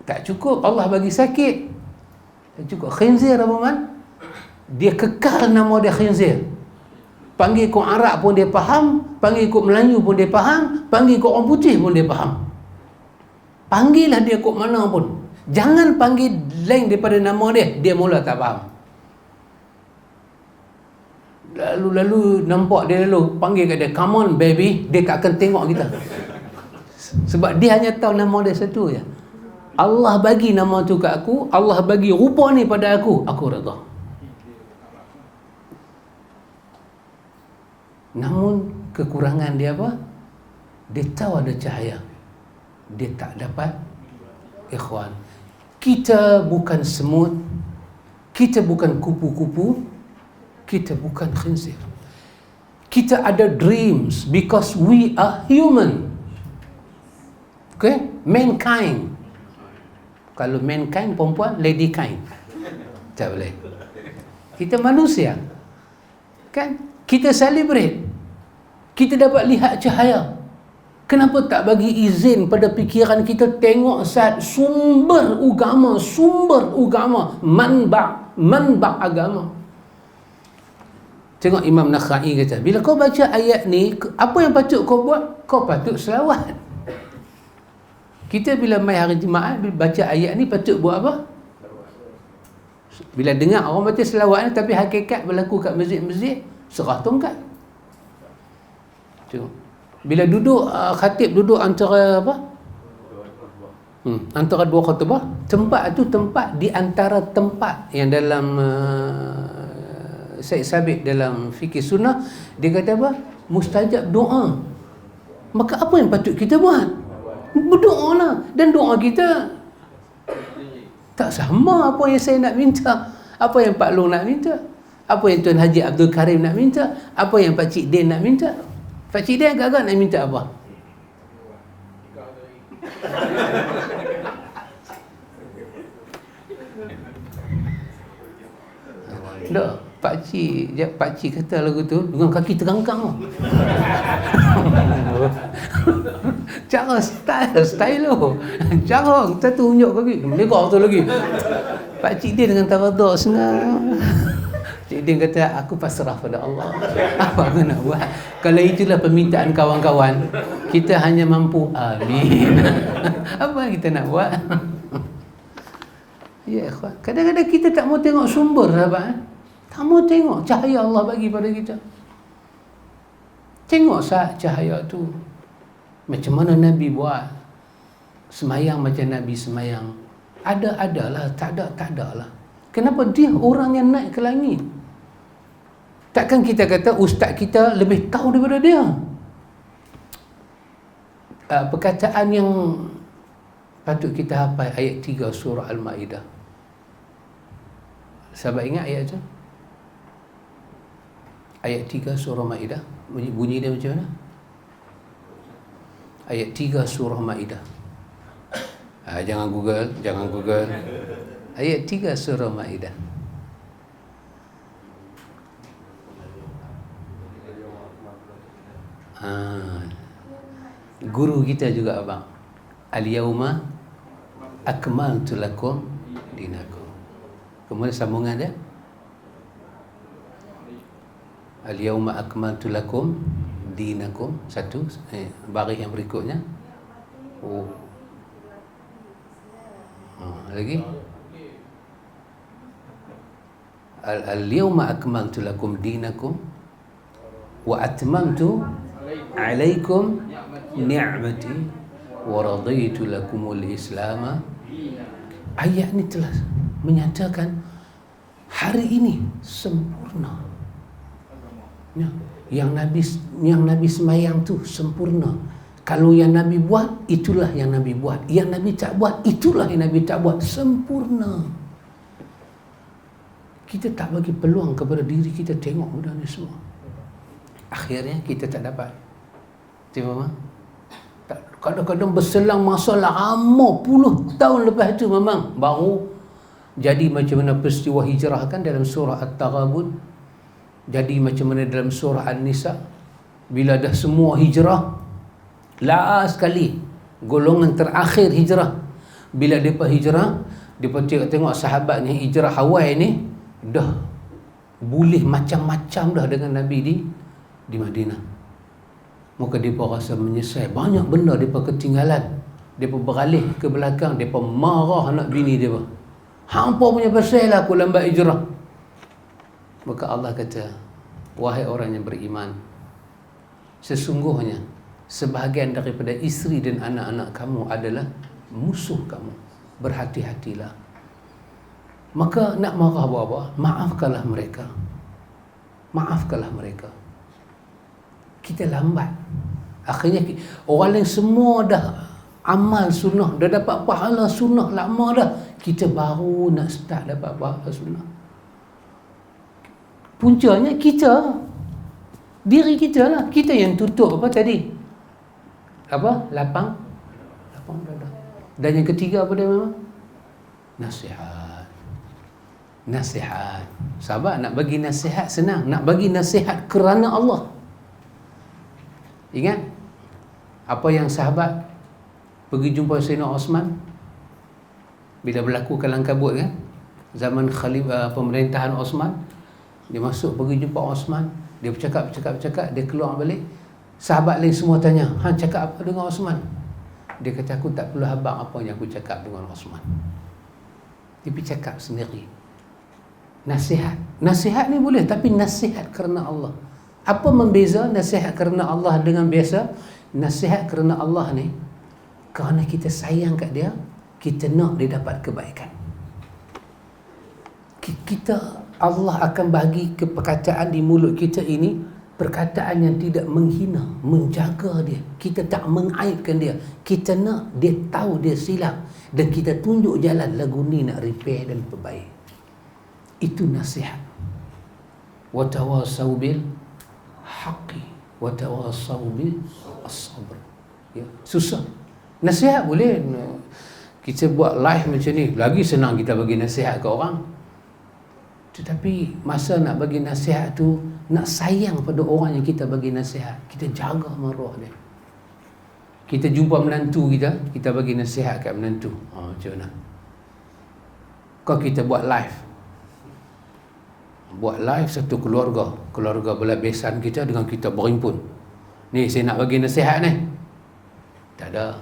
tak cukup. Allah bagi sakit, tak cukup. Khinzir apa man? Dia kekal nama dia khinzir. Panggil kau Arab pun dia faham, panggil kau Melayu pun dia faham, panggil kau orang putih pun dia faham. Panggillah dia kau mana pun. Jangan panggil lain daripada nama dia, dia mula tak faham. Lalu nampak dia lalu panggil kat dia, come on baby, dia tak akan tengok kita. Sebab dia hanya tahu nama dia satu je. Allah bagi nama tu kat aku, Allah bagi rupa ni pada aku redha. Namun kekurangan dia apa? Dia tahu ada cahaya, dia tak dapat. Ikhwan, kita bukan semut, kita bukan kupu-kupu, kita bukan khinzir. Kita ada dreams because we are human. Okay? Mankind. Kalau mankind perempuan, lady kind. Tak boleh. Kita manusia. Kan? Kita celebrate. Kita dapat lihat cahaya. Kenapa tak bagi izin pada fikiran kita tengok sumber agama, manba' agama. Tengok Imam Nakhai kata, bila kau baca ayat ni, apa yang patut kau buat? Kau patut selawat. Kita bila mai hari Jumaat, bila baca ayat ni patut buat apa? Bila dengar orang baca selawat ni, tapi hakikat berlaku kat masjid-masjid, serah tongkat. Tengok. Bila duduk, khatib duduk antara apa? Antara dua khutbah, tempat tu tempat di antara tempat yang dalam Syed Sabiq dalam fikih sunnah, dia kata apa? Mustajab doa. Maka apa yang patut kita buat? Berdoa lah. Dan doa kita tak sama apa yang saya nak minta, apa yang Pak Long nak minta, apa yang Tuan Haji Abdul Karim nak minta, apa yang Pak Cik Din nak minta. Pak Cik Din agak-agak nak minta apa? Tak, Pak Cik kata lagu tu dengan kaki terangkang tau. Cara style tu. Cara kita tunjuk kaki. Mereka tu lagi. Pak Cik Din dengan tawaduk senang. Cik Din kata, aku pasrah pada Allah. Apa aku nak buat? Kalau itulah permintaan kawan-kawan, kita hanya mampu amin. Apa kita nak buat? Ya, kadang-kadang kita tak mau tengok sumber, sahabat. Tak mau tengok cahaya Allah bagi pada kita. Tengok saat cahaya tu. Macam mana Nabi buat? Semayang macam Nabi semayang. Ada-adalah, tak ada-lah. Kenapa dia orang yang naik ke langit? Takkan kita kata ustaz kita lebih tahu daripada dia? Perkataan yang patut kita hafal, ayat 3 surah Al-Ma'idah. Sahabat ingat ayat tu? Ayat 3 surah Ma'idah. Bunyi dia macam mana? Ayat 3 surah Ma'idah. Jangan Google. Ayat 3 surah Ma'idah. Guru kita juga abang. Al-yawma akmaltu lakum dinakum. Kemudian sambungan dia. Al-yawma akmaltu lakum dinakum. Satu, baris yang berikutnya. Lagi. Al-yawma akmaltu lakum dinakum wa atmamtu alaikum ni'mati wa raditu lakumul Islam. Ayat ni telah menyatakan hari ini sempurna. Ya, yang Nabi semayang tu sempurna. Kalau yang Nabi buat, itulah yang Nabi buat. Yang Nabi tak buat, itulah yang Nabi tak buat. Sempurna. Kita tak bagi peluang kepada diri kita tengok benda ni semua. Akhirnya kita tak dapat. Tengok, kadang-kadang berselang masa lama puluh tahun lepas itu memang baru jadi macam mana peristiwa hijrah kan dalam surah At-Taghabun. Jadi macam mana dalam surah An-Nisa. Bila dah semua hijrah, last sekali golongan terakhir hijrah. Bila mereka hijrah, mereka tengok sahabatnya hijrah awal ni dah boleh macam-macam dah dengan Nabi di Madinah. Maka mereka rasa menyesal. Banyak benda mereka ketinggalan. Mereka beralih ke belakang. Mereka marah anak bini mereka. Hampa punya pasal lah aku lambat hijrah. Maka Allah kata, wahai orang yang beriman, sesungguhnya sebahagian daripada isteri dan anak-anak kamu adalah musuh kamu. Berhati-hatilah. Maka nak marah apa-apa, maafkanlah mereka. Maafkanlah mereka. kita lambat. Akhirnya orang lain semua dah amal sunnah, dah dapat pahala sunnah lama dah, kita baru nak start dapat pahala sunnah. Puncanya kita, diri kita lah, kita yang tutup apa tadi? Apa? Lapang dada. Dan yang ketiga apa dia memang? Nasihat. Sahabat nak bagi nasihat senang, nak bagi nasihat kerana Allah. Ingat apa yang sahabat pergi jumpa Sayyidina Osman bila berlaku kalang kabut kan, zaman pemerintahan Osman. Dia masuk pergi jumpa Osman, dia bercakap, dia keluar balik. Sahabat lain semua tanya, cakap apa dengan Osman? Dia kata, aku tak perlu habaq apa yang aku cakap dengan Osman. Dia pergi cakap sendiri. Nasihat ni boleh, tapi nasihat kerana Allah. Apa membeza nasihat kerana Allah dengan biasa? Nasihat kerana Allah ni, kerana kita sayang kat dia, kita nak dia dapat kebaikan. Allah akan bagi perkataan di mulut kita ini, perkataan yang tidak menghina, menjaga dia. Kita tak mengaibkan dia. Kita nak dia tahu dia silap, dan kita tunjuk jalan lagu ni nak repair dan perbaik. Itu nasihat. Wa tawassaw bil haqqi wa tawassaw bil sabr. Ya, susah. Nasihat boleh. Kita buat live macam ni, lagi senang kita bagi nasihat ke orang. Tetapi masa nak bagi nasihat tu, nak sayang pada orang yang kita bagi nasihat, kita jaga maruah dia. Kita jumpa menantu kita bagi nasihat kat menantu. Macam mana? Kalau kita buat live satu keluarga belah besan kita dengan kita berhimpun. Ni saya nak bagi nasihat ni. Tak ada.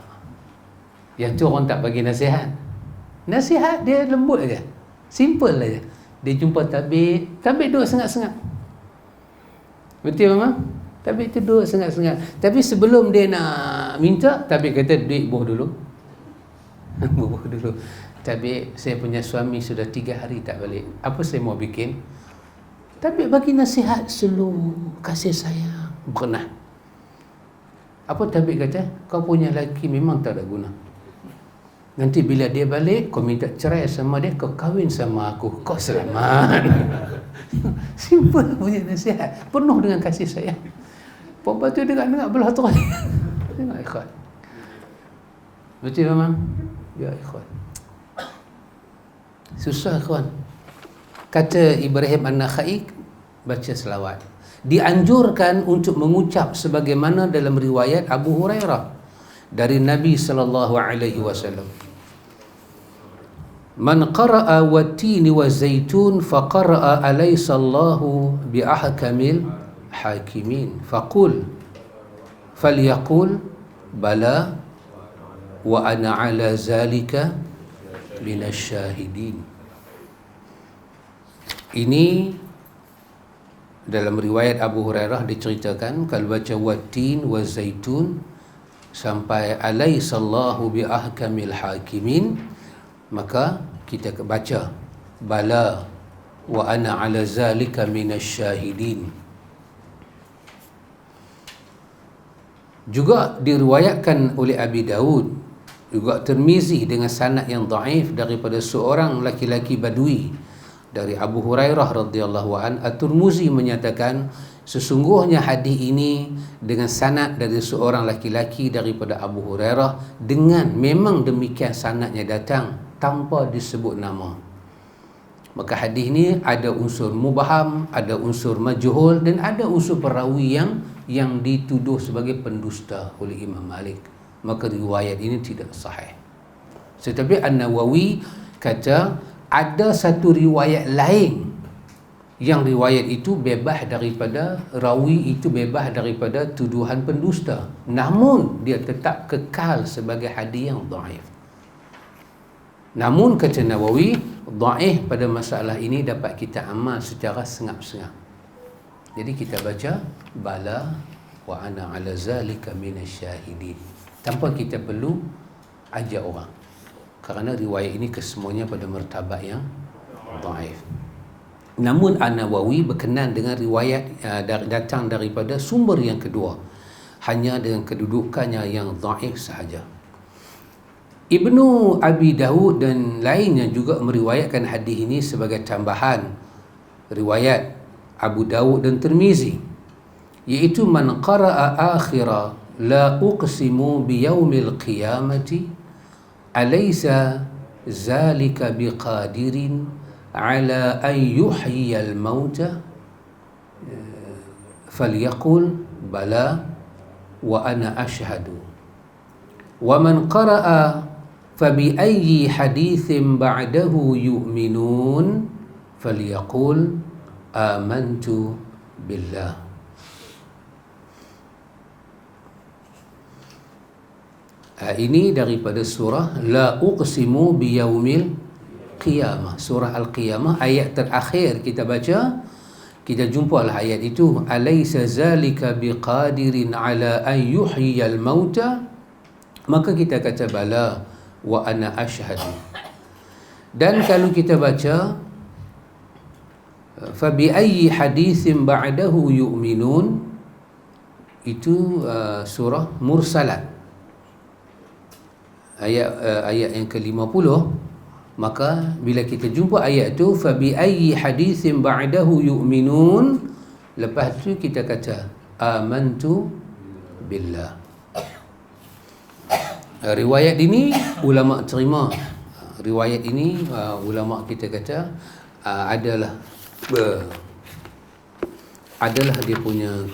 Yang tu orang tak bagi nasihat. Nasihat dia lembut aja. Simple aja. Dia jumpa tabik duduk sengat-sengat. Betul memang? Tabik tu duduk sengat-sengat. Tapi sebelum dia nak minta, tabik kata duit buh dulu. Buh dulu. Tabik, saya punya suami sudah 3 hari tak balik. Apa saya mau bikin? Tabik bagi nasihat slow, kasih sayang, berenah. Apa tabik kata? Kau punya lelaki memang tak ada guna. Nanti bila dia balik, kau minta cerai sama dia, kau kahwin sama aku, kau selamat. Simple punya nasihat, penuh dengan kasih sayang. Perempuan tu dengar belah tu. Tengok ikhwan. Betul memang? Ya ikhwan. Susah ikhwan. Kata Ibrahim An-Nakhai, baca selawat. Dianjurkan untuk mengucap sebagaimana dalam riwayat Abu Hurairah dari Nabi sallallahu alaihi wasallam. Man qara'a wat-tini waz-zaitun faqara'a alaysa Allahu bi ahkamil hakimin faqul falyaqul bala wa ana ala zalika minasy syahidin. Ini dalam riwayat Abu Hurairah diceritakan, kalau baca wat-tin waz-zaitun sampai alaisallahu bi ahkamil hakimin, maka kita baca bala wa ana ala zalika minasy syahidin. Juga diriwayatkan oleh Abi Daud, juga Tirmizi dengan sanad yang dhaif daripada seorang laki-laki Badui dari Abu Hurairah radhiyallahu an. At-Tirmizi menyatakan sesungguhnya hadis ini dengan sanad dari seorang laki-laki daripada Abu Hurairah, dengan memang demikian sanadnya datang tanpa disebut nama. Maka hadis ini ada unsur mubham, ada unsur majhul, dan ada unsur perawi yang dituduh sebagai pendusta oleh Imam Malik. Maka riwayat ini tidak sahih. Tetapi An-Nawawi kata ada satu riwayat lain yang riwayat itu bebas daripada, rawi itu bebas daripada tuduhan pendusta, namun dia tetap kekal sebagai hadis yang dhaif. Namun kata Nawawi, dhaif pada masalah ini dapat kita amal secara sengap-sengap. Jadi kita baca bala wa ana ala zalika minasy syahidin tanpa kita perlu ajak orang, kerana riwayat ini kesemuanya pada martabat yang dhaif. Namun An-Nawawi berkenan dengan riwayat datang daripada sumber yang kedua, hanya dengan kedudukannya yang dhaif sahaja. Ibnu Abi Dawud dan lainnya juga meriwayatkan hadis ini sebagai tambahan riwayat Abu Dawud dan Tirmizi, iaitu man qara'a akhira la uqsimu biyaumil qiyamati alaysa zalika biqadirin ala an yuhyiyal mauta falyaqul bala wa ana ashhadu wa man qara'a fabi ayyi hadithin ba'dahu yu'minun falyaqul amantu billah. Ini daripada surah La Uqsimu Biyaumil Qiyamah, surah Al-Qiyamah, ayat terakhir kita baca, kita jumpalah ayat itu, alaysa zalika biqadirin ala an yuhyiyal mauta, maka kita kata bala wa ana ashhadu. Dan kalau kita baca fa bi ayyi haditsin ba'dahu yu'minun, itu surah Mursalat ayat yang ke-50. Maka bila kita jumpa ayat tu fa bi ayyi haditsin ba'dahu yu'minun, lepas tu kita kata amantu billah. Riwayat ini ulama terima. Riwayat ini ulama kita kata adalah dia punya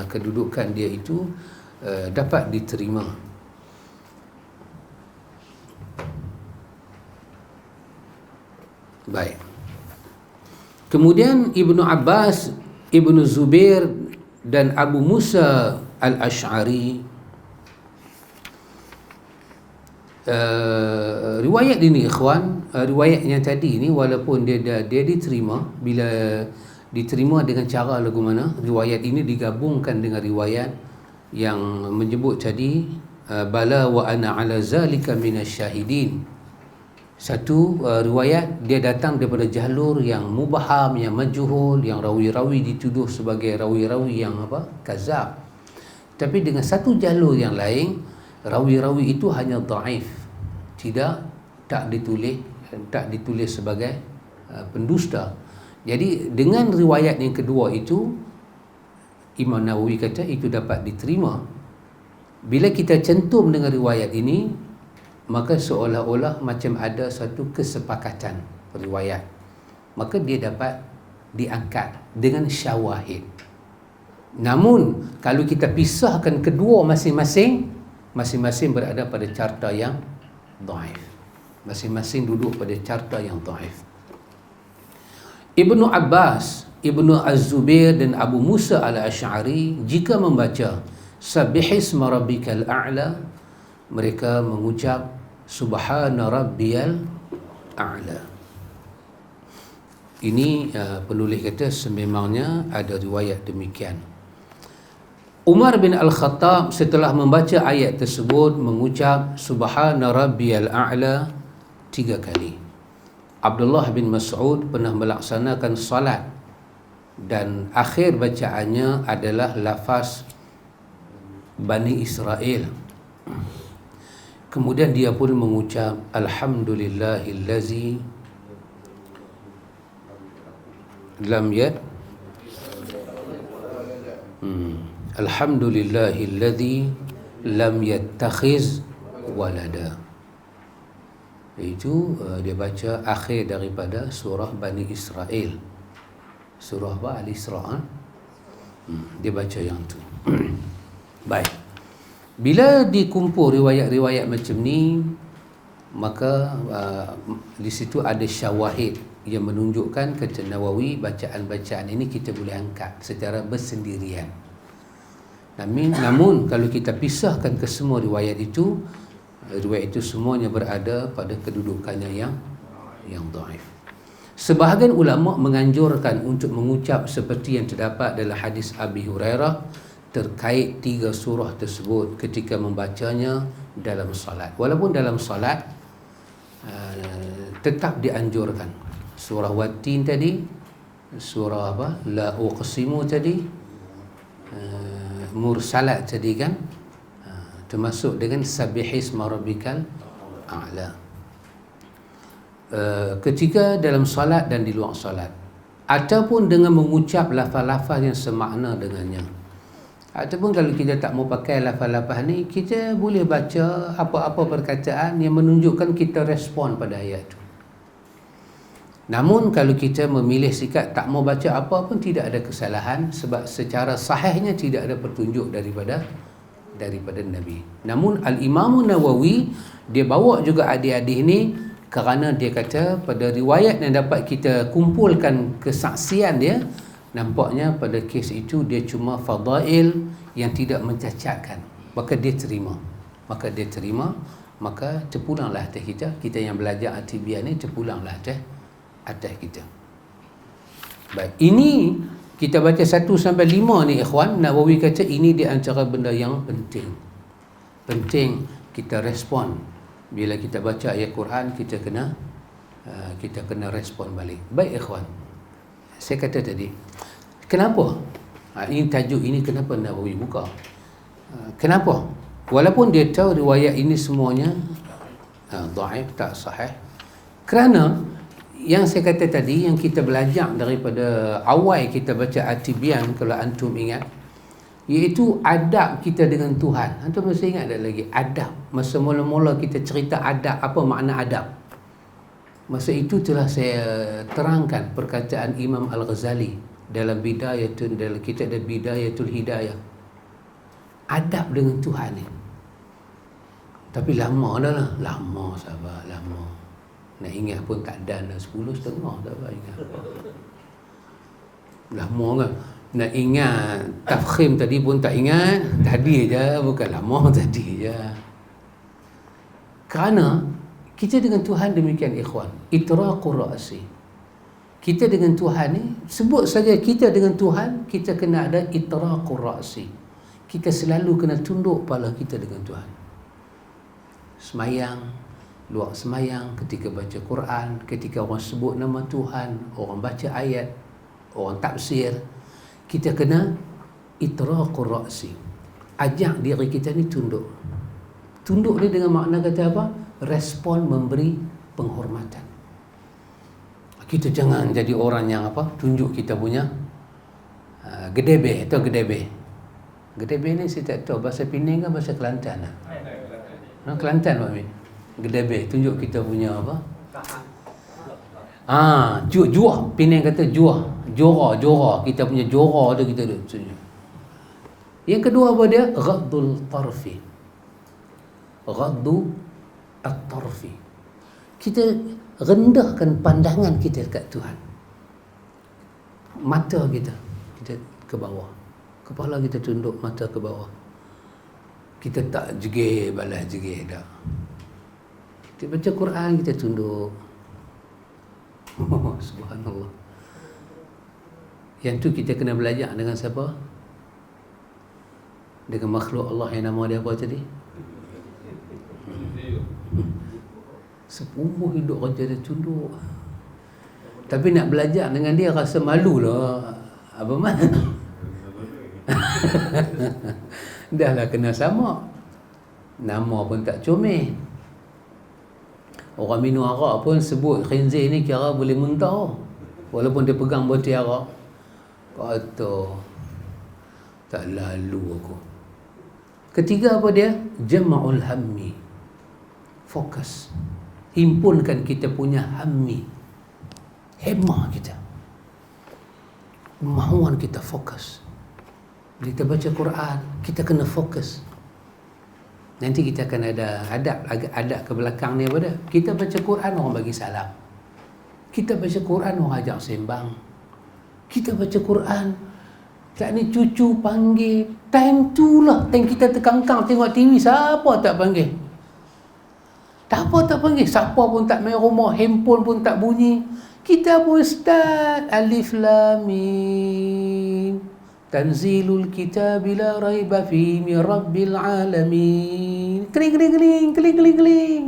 kedudukan dia itu dapat diterima. Baik. Kemudian Ibnu Abbas, Ibnu Zubair dan Abu Musa Al-Ash'ari, riwayat ini ikhwan, riwayat yang tadi ni walaupun dia diterima, bila diterima dengan cara lagu mana, riwayat ini digabungkan dengan riwayat yang menyebut tadi bala wa ana ala zalika minasyahidin. Satu riwayat dia datang daripada jalur yang mubaham, yang majhul, yang rawi-rawi dituduh sebagai rawi-rawi yang kazab. Tapi dengan satu jalur yang lain, rawi-rawi itu hanya dhaif, tak ditulis sebagai pendusta. Jadi dengan riwayat yang kedua itu, Imam Nawawi kata itu dapat diterima. Bila kita cantum dengan riwayat ini, maka seolah-olah macam ada satu kesepakatan riwayat, maka dia dapat diangkat dengan syawahid. Namun kalau kita pisahkan kedua masing-masing berada pada carta yang dhaif, masing-masing duduk pada carta yang dhaif. Ibnu Abbas, Ibnu Az-Zubair dan Abu Musa Al-Ash'ari jika membaca Sabbihisma rabbikal a'la, mereka mengucap Subhana rabbiyal a'la. Ini penulis kata sememangnya ada riwayat demikian. Umar bin Al-Khattab setelah membaca ayat tersebut mengucap Subhana rabbiyal a'la 3 kali. Abdullah bin Mas'ud pernah melaksanakan salat dan akhir bacaannya adalah lafaz Bani Israel. Kemudian dia pun mengucap Alhamdulillahillazi lam yad Alhamdulillahillazi lam yattakhiz walada. Itu dia baca akhir daripada surah Bani Israel. Surah Al-Isra. Dia baca yang tu. Baik. Bila dikumpul riwayat-riwayat macam ni, maka di situ ada syawahid yang menunjukkan, kata Nawawi, bacaan-bacaan ini kita boleh angkat secara bersendirian. Namun kalau kita pisahkan ke semua riwayat itu semuanya berada pada kedudukannya yang dhaif. Sebahagian ulama menganjurkan untuk mengucap seperti yang terdapat dalam hadis Abi Hurairah terkait 3 surah tersebut ketika membacanya dalam salat. Walaupun dalam salat tetap dianjurkan surah Wat-Tin tadi, surah apa, La Uqsimu tadi, Mursalat tadi kan, termasuk dengan Sabbihisma Rabbikal A'la. Ketiga, dalam solat dan di luar solat, ataupun dengan mengucap lafaz-lafaz yang semakna dengannya. Ataupun kalau kita tak mau pakai lafaz-lafaz ni, kita boleh baca apa-apa perkataan yang menunjukkan kita respon pada ayat itu. Namun kalau kita memilih sikap tak mau baca apa pun tidak ada kesalahan, sebab secara sahihnya tidak ada petunjuk daripada Nabi. Namun Al-Imam Nawawi dia bawa juga hadis-hadis ni kerana dia kata pada riwayat yang dapat kita kumpulkan kesaksian dia, nampaknya pada kes itu dia cuma fadail yang tidak mencacatkan, maka dia terima, maka terpulanglah atas kita yang belajar At-Tibian ni, terpulanglah atas kita. Baik, ini kita baca 1 sampai 5 ni ikhwan, Nawawi kata ini di antara benda yang penting kita respon. Bila kita baca ayat Quran, kita kena respon balik. Baik ikhwan, saya kata tadi, kenapa ini tajuk ini, kenapa Nawawi buka, kenapa walaupun dia tahu riwayat ini semuanya dhaif, tak sahih, kerana yang saya kata tadi, yang kita belajar daripada awal kita baca At-Tibian, kalau antum ingat, iaitu adab kita dengan Tuhan. Antum masih ingat tak lagi adab? Masa mula-mula kita cerita adab, apa makna adab, masa itu telah saya terangkan perkataan Imam Al-Ghazali dalam dalam kitab Bidayatul Hidayah, adab dengan Tuhan ni. Tapi lama dah lah, lama sahabat, lama. Nak ingat pun tak dan dah 10.30 tak apa ingat. Lama kan. Nak ingat tafkhim tadi pun tak ingat, tadi je, bukan lama, tadi je. Kerana kita dengan Tuhan demikian ikhwan, itraqur ra'si. Kita dengan Tuhan ni, sebut saja kita dengan Tuhan, kita kena ada itraqur ra'si. Kita selalu kena tunduk kepala kita dengan Tuhan. Semayang, luar semayang, ketika baca Quran, ketika orang sebut nama Tuhan, orang baca ayat, orang tafsir, kita kena itraqur ra'si. Ajak diri kita ni tunduk. Tunduk ni dengan makna kata apa? Respon, memberi penghormatan. Kita jangan jadi orang yang apa? Tunjuk kita punya gedebe atau gedebe. Gedebe ni saya tak tahu bahasa Penang kan bahasa Kelantan lah. Kelantan Pak Min. Gedebe, tunjuk kita punya apa? Juah. Penang kata juah. Jora. Kita punya jora tu kita tunjuk. Yang kedua apa dia? Ghaddul tarfi. Ghaddu at-tarfi. Kita rendahkan pandangan kita dekat Tuhan. Mata kita ke bawah. Kepala kita tunduk, mata ke bawah. Kita tak jegih balas jegih dah. Kita baca Quran, kita tunduk. Subhanallah. Yang tu kita kena belajar dengan siapa? Dengan makhluk Allah yang nama dia apa tadi? Seumur hidup kerja dia tunduk. Tapi nak belajar dengan dia rasa malu lah. Apa man? Dah lah kena sama. Nama pun tak comel. Orang minum arak pun sebut khinzir ni kira boleh muntah. Walaupun dia pegang botol arak. Kata tak lalu aku. Ketiga apa dia? Jama'ul hammi. Fokus. Himpunkan kita punya hammi. Hemah kita. Kemahuan kita fokus. Bila kita baca Quran, kita kena fokus. Nanti kita akan ada adab ke belakang ni apa dia? Kita baca Quran, orang bagi salam. Kita baca Quran, orang ajak sembang. Kita baca Quran, tak ni cucu panggil. Time tu lah, time kita terkangkang tengok TV, siapa tak panggil? Tak apa tak panggil, siapa pun tak main rumah, handphone pun tak bunyi. Kita pun start Alif Lam Mim. Tanzilul kitab la raiba fi min rabbil alamin. Keling.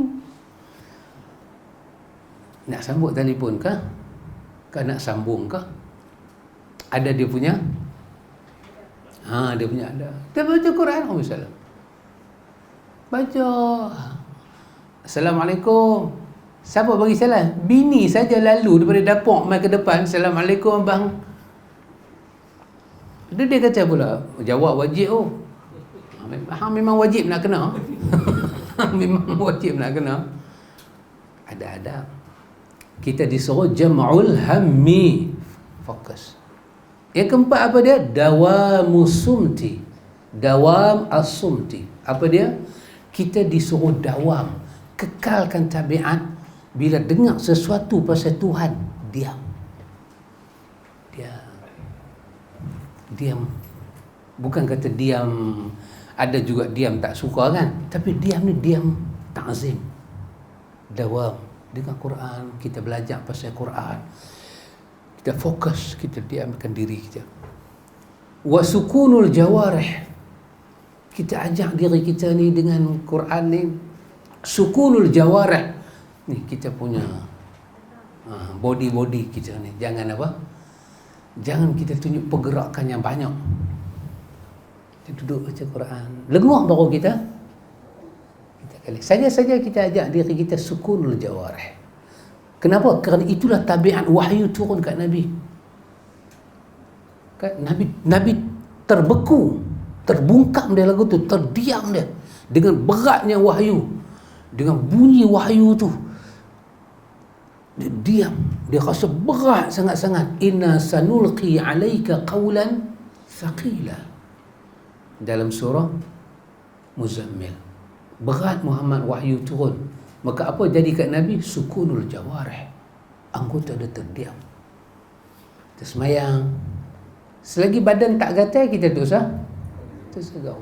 Nak sambut telefon kah? Kan nak sambung ke? Ada dia punya? Dia punya ada. Dia baca Quran, misalnya. Baca. Assalamualaikum. Siapa bagi salam? Bini saja lalu daripada dapur mai ke depan. Assalamualaikum abang. Dia kata pula, jawab wajib memang wajib nak kena. Memang wajib nak kena. Ada adab. Kita disuruh jam'ul hammi. Fokus. Yang keempat apa dia? Dawamus sumti. Dawam as-sumti. Apa dia? Kita disuruh dawam, kekalkan tabiat. Bila dengar sesuatu pasal Tuhan, diam. Diam. Bukan kata diam, ada juga diam tak suka kan, tapi diam ni diam ta'zim. Dawam dengan Quran, kita belajar pasal Quran, kita fokus, kita diamkan diri kita. Wa sukunul jawarih, kita ajak diri kita ni dengan Quran ni. Sukunul jawarih ni kita punya body kita ni, jangan apa, jangan kita tunjuk pergerakan yang banyak. Kita duduk baca Quran, lenguh baru kita kali saja kita ajak diri kita sukunul jawarih. Kenapa? Kerana itulah tabiat wahyu turun kat Nabi. Nabi terbeku, terbungkam dia lagu tu, terdiam dia dengan beratnya wahyu, dengan bunyi wahyu tu. Dia diam, dia rasa berat sangat-sangat. Inna sanulqi alaika qawlan thaqila, dalam surah Muzammil. Berat Muhammad wahyu turun. Maka apa jadi kat Nabi? Sukunul jawarih, anggota dia terdiam. Kita semayang, selagi badan tak gatal kita tak usah tersegau.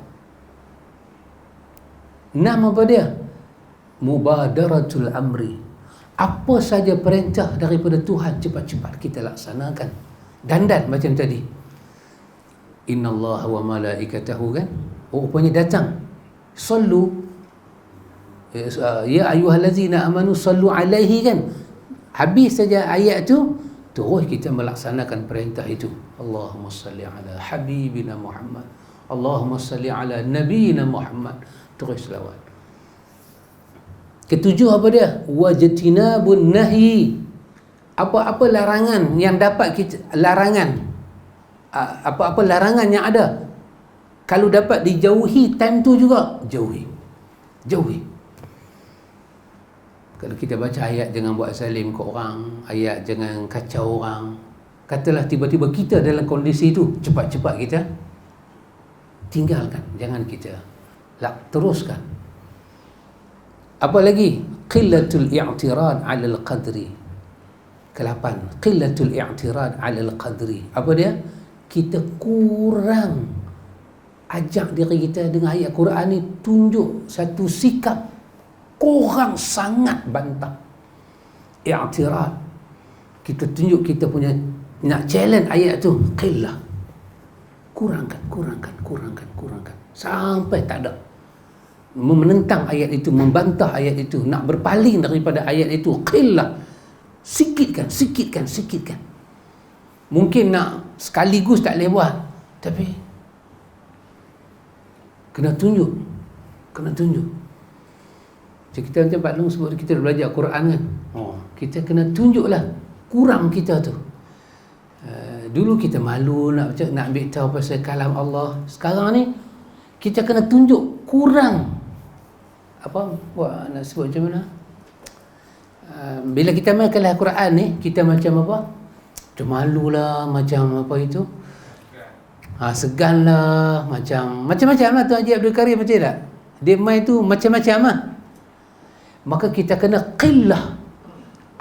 Nama apa dia? Mubadaratul amri. Apa saja perintah daripada Tuhan, cepat-cepat kita laksanakan. Dandan macam tadi. Innallaha wa malaikatahu kan. Rupanya datang. Sallu. Ya ayyuhallazina amanu sallu alaihi kan. Habis saja ayat tu, terus kita melaksanakan perintah itu. Allahumma salli ala habibina Muhammad. Allahumma salli ala nabiyina Muhammad. Terus selawat. Ketujuh apa dia? Wajtinabun nahi. Apa-apa larangan yang dapat kita, apa-apa larangan yang ada, kalau dapat dijauhi time tu juga, jauhi. Kalau kita baca ayat jangan buat zalim ke orang, ayat jangan kacau orang, katalah tiba-tiba kita dalam kondisi itu, cepat-cepat kita tinggalkan, jangan kita teruskan. Apa lagi? Qillatul i'tirad 'ala al-qadri. Ke-8, qillatul i'tirad 'ala al-qadri. Apa dia? Kita kurang ajak diri kita dengan ayat Quran ni, tunjuk satu sikap kurang sangat bantah. I'tirad. Kita tunjuk kita punya nak challenge ayat tu, qillah. Kurangkan sampai tak ada. Menentang ayat itu, membantah ayat itu, nak berpaling daripada ayat itu, qillah. Sikitkan. Mungkin nak sekaligus tak boleh buat, tapi kena tunjuk. Macam kita macam Pak Long sebut, kita belajar Quran kan, kita kena tunjuklah kurang kita tu. Dulu kita malu nak ambil tahu pasal kalam Allah. Sekarang ni kita kena tunjuk kurang. Apa buat nak sebut macam mana? Bila kita makanlah Quran ni, kita macam apa? Macam malulah, macam apa itu? Segan lah, macam-macam lah tu Haji Abdul Karim, macam tak? Dia main tu macam-macam lah. Maka kita kena qillah.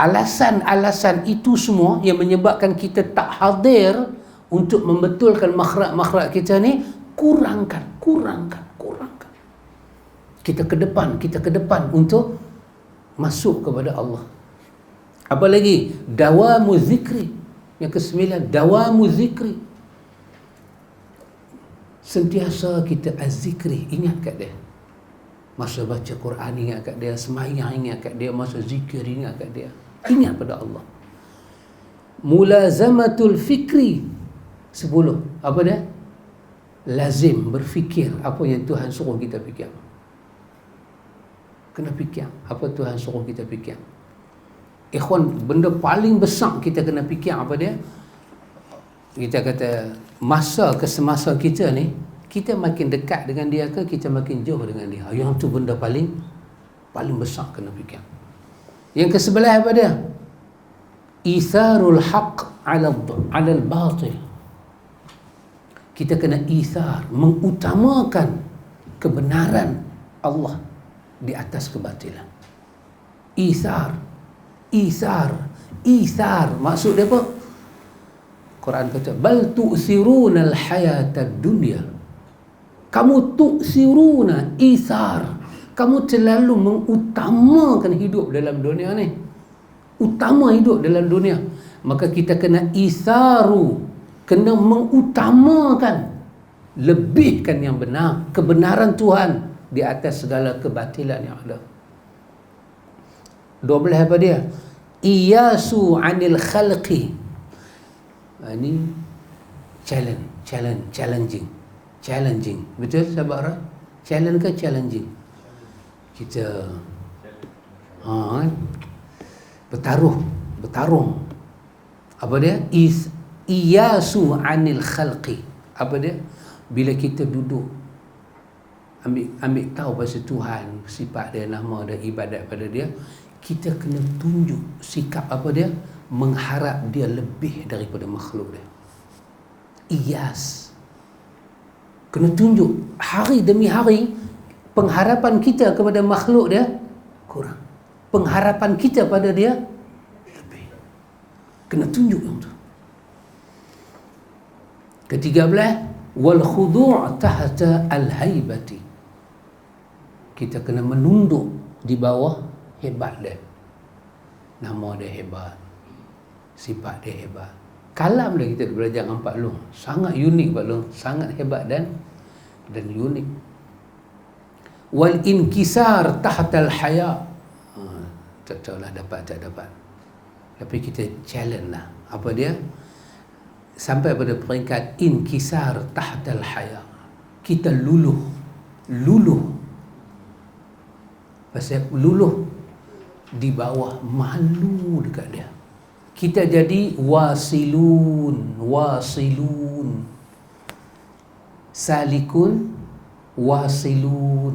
Alasan-alasan itu semua yang menyebabkan kita tak hadir untuk membetulkan makhraj kita ni, kurangkan. Kita ke depan untuk masuk kepada Allah. Apa lagi? Dawamu zikri. Yang ke-9, dawamu zikri. Sentiasa kita az-zikri, ingat kat dia. Masa baca Quran ingat kat dia, sembahyang ingat kat dia, masa zikir ingat kat dia. Ingat pada Allah. mulazamatul fikri. 10. Apa dia? Lazim berfikir apa yang Tuhan suruh kita fikir. Kena fikir apa Tuhan suruh kita fikir. Ikhwan, benda paling besar kita kena fikir apa dia? Kita kata masa ke semasa kita ni, kita makin dekat dengan dia ke kita makin jauh dengan dia. Yang tu benda paling besar kena fikir. Yang kesebelah apa dia? Itharul haq ala al-batil. Kita kena ithar, mengutamakan kebenaran Allah di atas kebatilan. Ithar maksud dia apa? Quran kata bal tu'thiruna al-hayata ad-dunya. Kamu tu'thiruna, ithar, kamu terlalu mengutamakan hidup dalam dunia ni, utama hidup dalam dunia. Maka kita kena itharu, kena mengutamakan, lebihkan yang benar, kebenaran Tuhan di atas segala kebatilan yang ada. 12 apa dia? Iyasu anil khalqi. Ini challenging. Betul sahabat Ra? Challenge ke challenging? Kita bertaruh. Apa dia? Iyasu anil khalqi. Apa dia? Bila kita duduk ambil tahu pasal Tuhan, sifat dia, nama dia, ibadat pada dia, kita kena tunjuk sikap apa dia? Mengharap dia lebih daripada makhluk dia. Iyas. Kena tunjuk hari demi hari pengharapan kita kepada makhluk dia kurang. Pengharapan kita pada dia lebih. Kena tunjuk yang tu. Ke-13, wal khudu' tahta al-haibati. Kita kena menunduk di bawah hebat dia. Nama dia hebat, sifat dia hebat. Kalam dia kita belajar dengan Pak Long, sangat unik Pak Long, sangat hebat dan unik. Wal inkisar tahta al-haya. Tak tahulah dapat tak dapat, tapi kita challenge lah. Apa dia? Sampai pada peringkat inkisar tahta al-haya. Kita luluh. Pasal luluh di bawah malu dekat dia. Kita jadi wasilun, salikun, wasilun.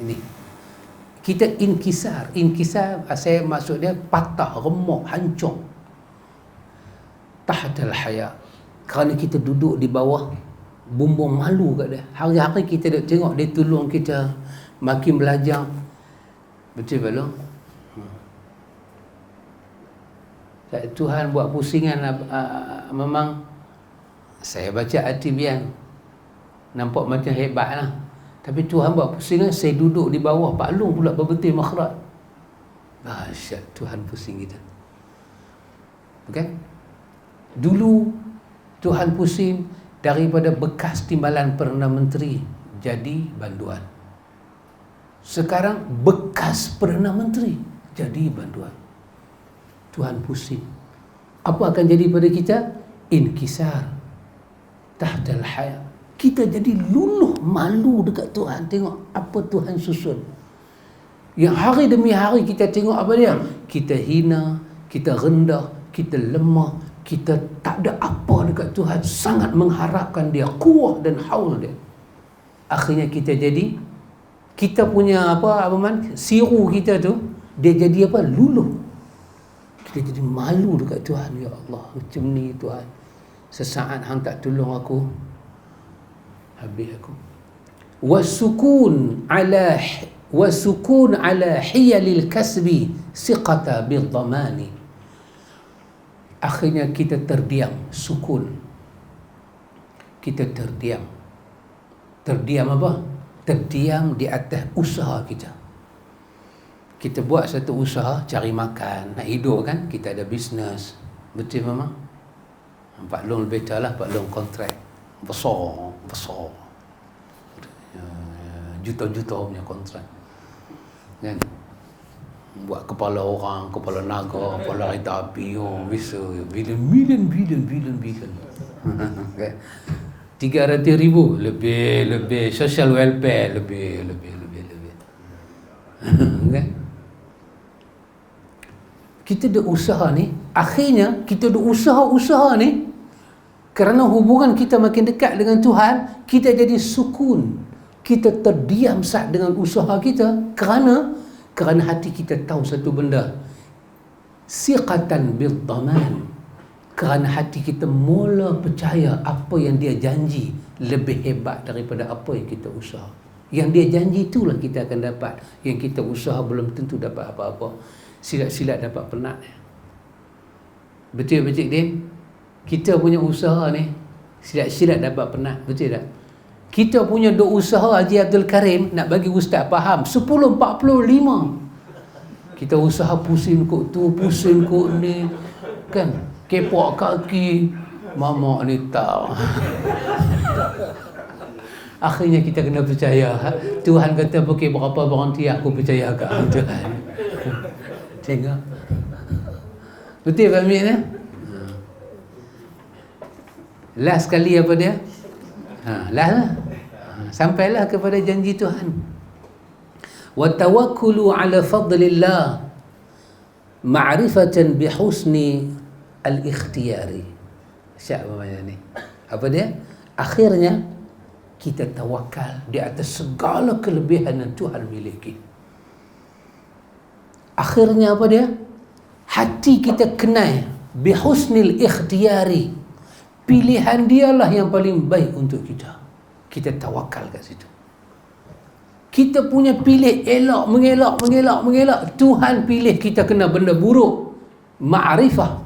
Ini kita inkisar saya maksud dia patah, remuk, hancur. Tahtal haya, kerana kita duduk di bawah bumbung malu kat dia. Hari-hari kita duk tengok dia tolong kita makin belajar. Betul belum? Tuhan buat pusingan memang saya baca Atibian nampak macam hebat lah. Tapi Tuhan buat pusingan, saya duduk di bawah Pak Long pula berbetul makhluk. Dahsyat Tuhan pusing kita. Okay? Dulu Tuhan pusing daripada bekas timbalan Perdana Menteri jadi banduan. Sekarang bekas Perdana Menteri jadi banduan. Tuhan pusing. Apa akan jadi pada kita? Inkisar tahtal haya. Kita jadi luluh malu dekat Tuhan. Tengok apa Tuhan susun. Yang hari demi hari kita tengok apa dia? Kita hina, kita rendah, kita lemah, kita tak ada apa dekat Tuhan. Sangat mengharapkan dia, kuah dan haul dia. Akhirnya kita punya siru kita tu, dia jadi apa? Luluh. Kita jadi malu dekat Tuhan. Ya Allah, macam ni Tuhan, sesaat hang tak tolong aku, habis aku. Wasukun ala hiyalil kasbi siqata bil dhamani. Akhirnya kita terdiam, sukun. Kita terdiam. Terdiam apa? Terdiam di atas usaha kita. Kita buat satu usaha, cari makan, nak hidup kan, kita ada bisnes. Betul memang? Pak Long lebih tahu lah, Pak Long kontrak besar. Juta-juta punya kontrak kan. buat kepala orang, kepala naga, kepala kereta api, bisa bilion. Okay. 300,000 lebih social welfare lebih. Okay. Kita ada usaha ni, akhirnya kita ada usaha ni, kerana hubungan kita makin dekat dengan Tuhan, kita jadi sukun, kita terdiam sat dengan usaha kita, kerana hati kita tahu satu benda, siqatan bil dhaman, kerana hati kita mula percaya apa yang dia janji lebih hebat daripada apa yang kita usaha. Yang dia janji itulah kita akan dapat, yang kita usaha belum tentu dapat apa-apa. Silat-silat dapat penat. Betul Cik Din? Kita punya usaha ni silat-silat dapat penat, betul tak? Kita punya duk usaha Haji Abdul Karim nak bagi ustaz faham 10.45. Kita usaha pusing kok tu, pusing kok ni, kan? Kepok kaki, mamak ni tahu. Akhirnya kita kena percaya. Tuhan kata pukul berapa berhenti, aku percaya kat Tuhan. Tengok. Betul Pak Amin ya? Last sekali apa dia? Last lah. Sampailah kepada janji Tuhan. Wa tawakkulu ala fadlillah ma'rifatan bihusni al-ikhtiyari. Syak apa ni? Apa dia? Akhirnya kita tawakal di atas segala kelebihan yang Tuhan miliki. Akhirnya apa dia? Hati kita kenal bihusnil ikhtiyari. Pilihan dialah yang paling baik untuk kita. Kita tawakal kat situ. Kita punya pilih elak, mengelak. Tuhan pilih kita kena benda buruk. Ma'rifah.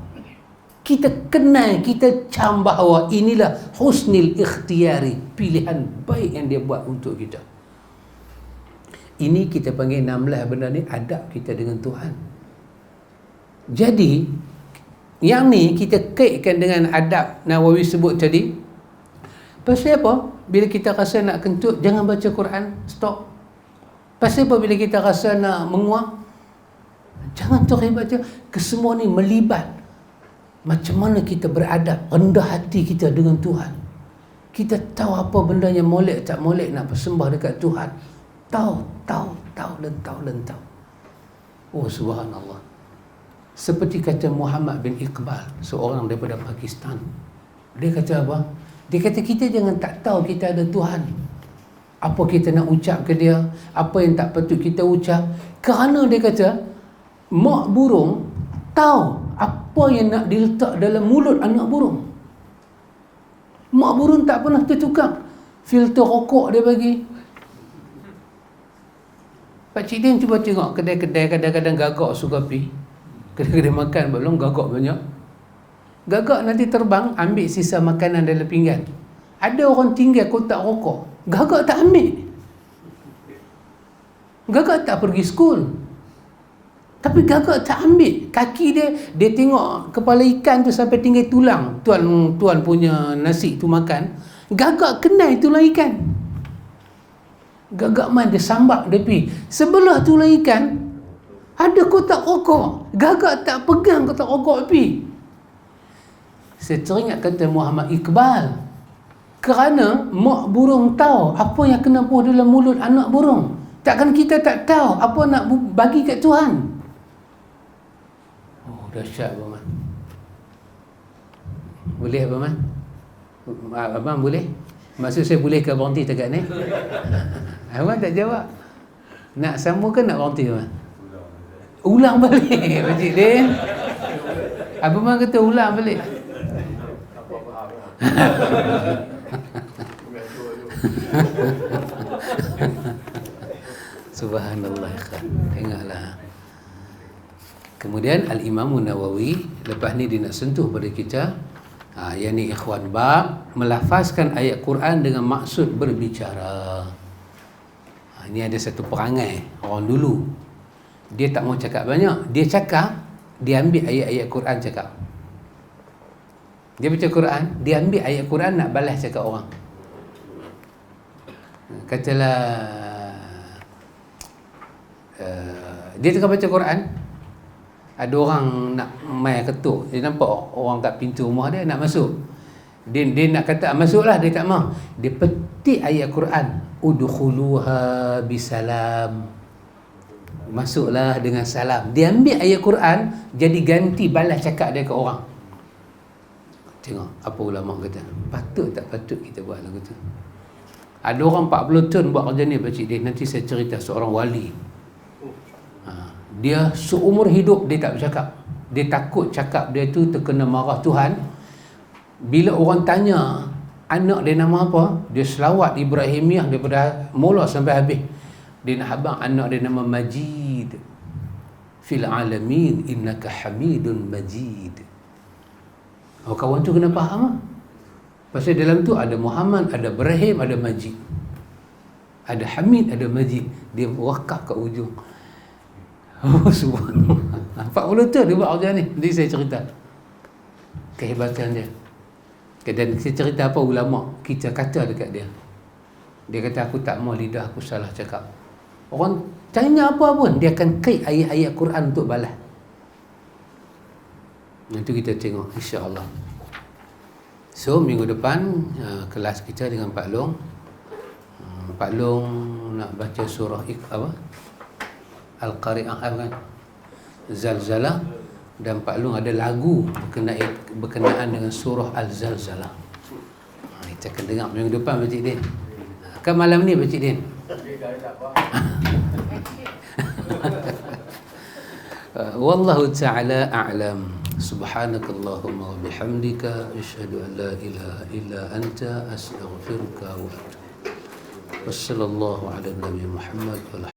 Kita kenal, kita cam bahawa inilah husnil ikhtiyari. Pilihan baik yang dia buat untuk kita. Ini kita panggil 16 benda ni adab kita dengan Tuhan. Jadi yang ni kita kaitkan dengan adab Nawawi sebut tadi. Pasal apa? Bila kita rasa nak kentut, jangan baca Quran, stop. Pasal apa? Bila kita rasa nak menguap, jangan terus baca. Kesemua ni melibat macam mana kita beradab, rendah hati kita dengan Tuhan. Kita tahu apa benda yang molek tak molek nak bersembah dekat Tuhan. Tahu. Oh subhanallah. Seperti kata Muhammad bin Iqbal, seorang daripada Pakistan. Dia kata apa? Dia kata kita jangan tak tahu kita ada Tuhan. Apa kita nak ucap ke dia, apa yang tak patut kita ucap. Kerana dia kata, mak burung tahu apa yang nak diletak dalam mulut anak burung. Mak burung tak pernah tertukar. Filter rokok dia bagi. Pak Cik Din cuba tengok kedai-kedai kadang-kadang gagak suka pi. Kedai-kedai makan belum gagak banyak. Gagak nanti terbang ambil sisa makanan dalam pinggan. Ada orang tinggal kotak rokok, gagak tak ambil. Gagak tak pergi skul. Tapi gagak tak ambil. Kaki dia tengok kepala ikan tu sampai tinggal tulang. Tuan punya nasi tu makan. Gagak kenal tulang ikan. Gagak main dia sambak dia pergi. Sebelah tulang ikan ada kotak rokok. Gagak tak pegang kotak rokok pergi. Saya teringat kata Muhammad Iqbal. Kerana mak burung tahu apa yang kena buah dalam mulut anak burung. Takkan kita tak tahu apa nak bagi kat Tuhan. Oh, dahsyat Abang. Boleh Abang? Abang boleh? Maksud saya boleh ke berhenti dekat ni? Abang tak jawab. Nak sambung ke nak berhenti Abang? Ulang balik Pakcik Din. Abang kata ulang balik. Subhanallah. Tengoklah. Kemudian Al-Imam Nawawi lepas ni dia nak sentuh pada kita, yang ni ikhwan, bab melafazkan ayat Quran dengan maksud berbicara. Ini ada satu perangai orang dulu. Dia tak mau cakap banyak. Dia cakap, dia ambil ayat-ayat Quran cakap. Dia baca Quran, dia ambil ayat Quran nak balas cakap orang. Katalah Dia tengah baca Quran, ada orang nak main ketuk. Dia nampak orang kat pintu rumah dia nak masuk. Dia nak kata masuklah, dia tak mau. Dia petik ayat Quran, udkhuluha bisalam. Masuklah dengan salam. Dia ambil ayat Quran jadi ganti balas cakap dia ke orang. Tengok apa ulama kata. Patut tak patut kita buat lagu tu? Ada orang 40 tahun buat kerja ni Pakcik Din. Nanti saya cerita seorang wali. Dia seumur hidup dia tak bercakap. Dia takut cakap dia tu terkena marah Tuhan. Bila orang tanya anak dia nama apa, dia selawat Ibrahimiah daripada mula sampai habis. Dia nak abang anak dia nama Majid. Fil alamin innaka hamidun majid. Oh, kawan tu kena faham lah. Pasal dalam tu ada Muhammad, ada Ibrahim, ada Majid. Ada Hamid, ada Majid. Dia wakaf kat ujung. Oh, subhanallah. 40 tahun dia buat kerja ni. Nanti saya cerita kehebatan dia. Dan saya cerita apa ulama kita kata dekat dia. Dia kata aku tak mau lidah aku salah cakap. Orang tanya apa pun dia akan kait ayat-ayat Quran untuk balas. Nanti kita tengok insya-Allah. So minggu depan kelas kita dengan Pak Long. Pak Long nak baca surah apa? Al-Qari'ah kan? Zalzalah, dan Pak Long ada lagu berkenaan dengan surah Al-Zalzalah. Kita akan dengar minggu depan Pakcik Din. Kan malam ni Pakcik Din. Wallahu ta'ala a'lam. Subhanakallahumma wa bihamdika asyhadu an la ilaha illa anta astaghfiruka wa atubu. Wassallallahu ala nabi Muhammad wa